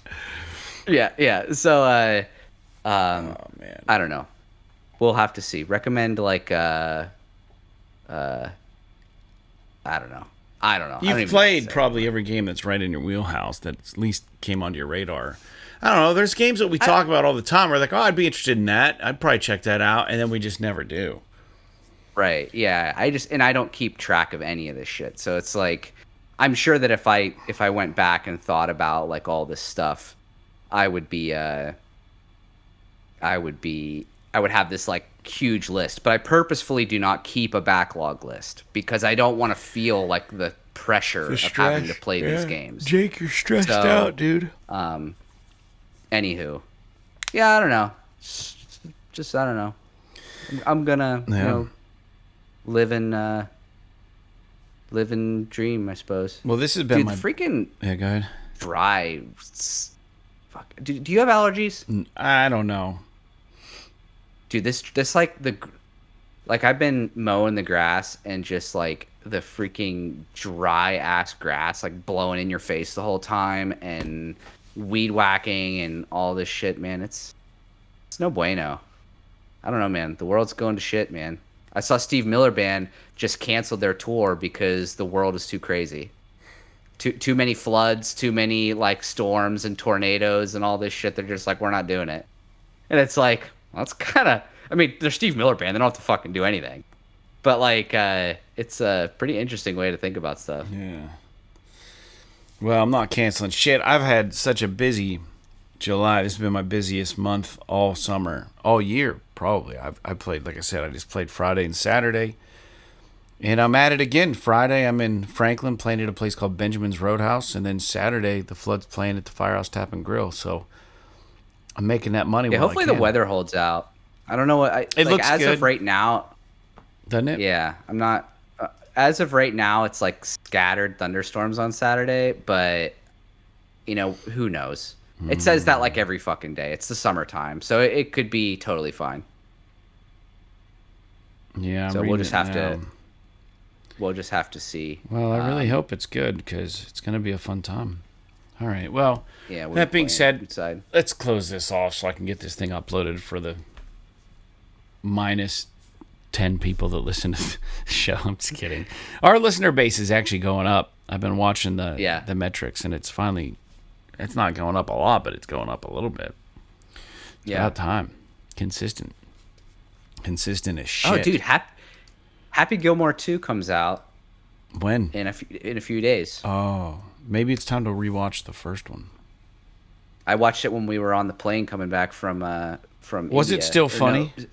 [SPEAKER 2] Yeah. So
[SPEAKER 1] oh man.
[SPEAKER 2] I don't know. We'll have to see. Recommend like I don't know. I don't know. I don't
[SPEAKER 1] You've
[SPEAKER 2] even know what to
[SPEAKER 1] played
[SPEAKER 2] say.
[SPEAKER 1] probably every game that's right in your wheelhouse that at least came onto your radar. I don't know. There's games that we talk about all the time. We're like, oh, I'd be interested in that. I'd probably check that out, and then we just never do.
[SPEAKER 2] Right. Yeah. I don't keep track of any of this shit. So it's like, I'm sure that if I went back and thought about like all this stuff, I would have this like huge list. But I purposefully do not keep a backlog list because I don't want to feel like the pressure of having to play these games.
[SPEAKER 1] Jake, you're stressed out, dude.
[SPEAKER 2] Anywho, yeah, I don't know. Just I don't know. I'm gonna live and dream, I suppose.
[SPEAKER 1] Well, this has been
[SPEAKER 2] Dude,
[SPEAKER 1] my
[SPEAKER 2] freaking
[SPEAKER 1] go ahead.
[SPEAKER 2] dry. Fuck. Do you have allergies?
[SPEAKER 1] I don't know.
[SPEAKER 2] Dude, this like I've been mowing the grass and just like the freaking dry ass grass like blowing in your face the whole time and weed whacking and all this shit, man. It's no bueno. I don't know, man. The world's going to shit, man. I saw Steve Miller Band just canceled their tour because the world is too crazy. Too many floods, too many like storms and tornadoes and all this shit. They're just like, we're not doing it. And it's like, well, that's kind of, I mean, they're Steve Miller Band. They don't have to fucking do anything. But like, it's a pretty interesting way to think about stuff.
[SPEAKER 1] Yeah. Well, I'm not canceling shit. I've had such a busy July. This has been my busiest month all summer, all year, probably. I played, like I said, I just played Friday and Saturday. And I'm at it again. Friday, I'm in Franklin playing at a place called Benjamin's Roadhouse. And then Saturday, the Flood's playing at the Firehouse Tap and Grill. So I'm making that money.
[SPEAKER 2] Yeah, hopefully the weather holds out. I don't know what
[SPEAKER 1] it looks
[SPEAKER 2] as
[SPEAKER 1] good.
[SPEAKER 2] Of right now.
[SPEAKER 1] Doesn't it?
[SPEAKER 2] Yeah, I'm not. As of right now, it's like scattered thunderstorms on Saturday, but who knows? It says that like every fucking day. It's the summertime, so it could be totally fine.
[SPEAKER 1] Yeah,
[SPEAKER 2] so we'll just have to see.
[SPEAKER 1] Well, I really hope it's good because it's going to be a fun time. All right. Well,
[SPEAKER 2] yeah.
[SPEAKER 1] That being said, let's close this off so I can get this thing uploaded for the minus 10 people that listen to the show. I'm just kidding. Our listener base is actually going up. I've been watching the metrics, and it's not going up a lot, but it's going up a little bit. It's about time. Consistent as shit.
[SPEAKER 2] Oh, dude, Happy Gilmore 2 comes out.
[SPEAKER 1] When?
[SPEAKER 2] In a few days.
[SPEAKER 1] Oh, maybe it's time to rewatch the first one.
[SPEAKER 2] I watched it when we were on the plane coming back from
[SPEAKER 1] Was
[SPEAKER 2] India.
[SPEAKER 1] it still funny?
[SPEAKER 2] No,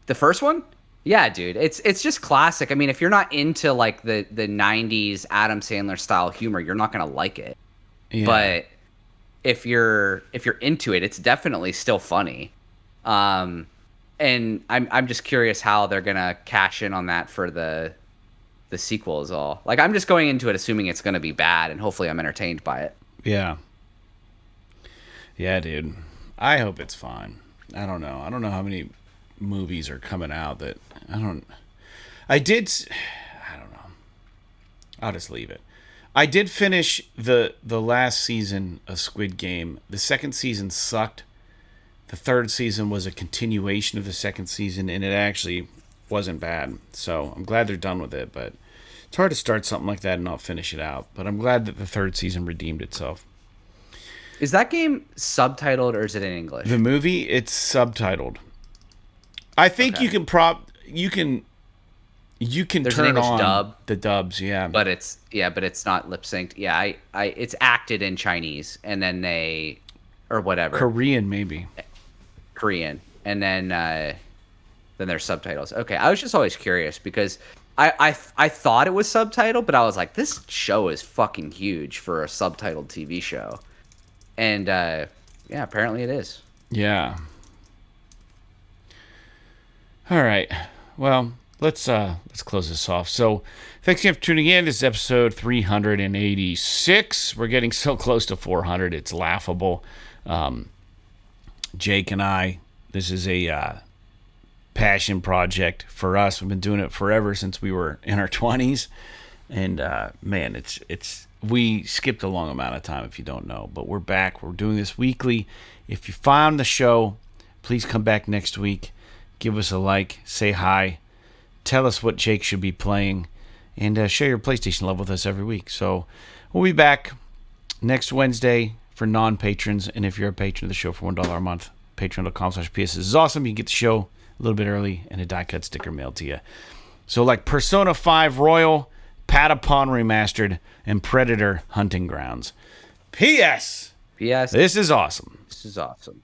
[SPEAKER 2] the first one? Yeah, dude. It's just classic. I mean, if you're not into like the 90s Adam Sandler style humor, you're not going to like it. Yeah. But if you're into it, it's definitely still funny. And I'm just curious how they're going to cash in on that for the sequel is all. Like, I'm just going into it assuming it's going to be bad, and hopefully I'm entertained by it.
[SPEAKER 1] Yeah. Yeah, dude. I hope it's fine. I don't know. I don't know how many movies are coming out that I don't know. I'll just leave it. I did finish the last season of Squid Game. The second season sucked. The third season was a continuation of the second season, and it actually wasn't bad. So I'm glad they're done with it, but it's hard to start something like that and not finish it out. But I'm glad that the third season redeemed itself.
[SPEAKER 2] Is that game subtitled or is it in English?
[SPEAKER 1] The movie, it's subtitled. I think you can
[SPEAKER 2] There's
[SPEAKER 1] turn
[SPEAKER 2] an English
[SPEAKER 1] on
[SPEAKER 2] dub,
[SPEAKER 1] the dubs, yeah.
[SPEAKER 2] But it's not lip synced. Yeah, it's acted in Chinese and then or whatever.
[SPEAKER 1] Korean maybe.
[SPEAKER 2] Korean. And then there's subtitles. Okay, I was just always curious because I thought it was subtitled, but I was like, this show is fucking huge for a subtitled TV show. And apparently it is.
[SPEAKER 1] Yeah. All right. Well, let's close this off. So, thanks again for tuning in. This is episode 386. We're getting so close to 400. It's laughable. Jake and I, this is a passion project for us. We've been doing it forever since we were in our 20s. And man, it's we skipped a long amount of time if you don't know, but we're back. We're doing this weekly. If you found the show, please come back next week. Give us a like, say hi, tell us what Jake should be playing, and share your PlayStation love with us every week. So we'll be back next Wednesday for non-patrons, and if you're a patron of the show for $1 a month, patreon.com/PS is awesome. You can get the show a little bit early and a die-cut sticker mailed to you. So like Persona 5 Royal, Patapon Remastered, and Predator Hunting Grounds. P.S.
[SPEAKER 2] P.S.
[SPEAKER 1] This is awesome.
[SPEAKER 2] This is awesome.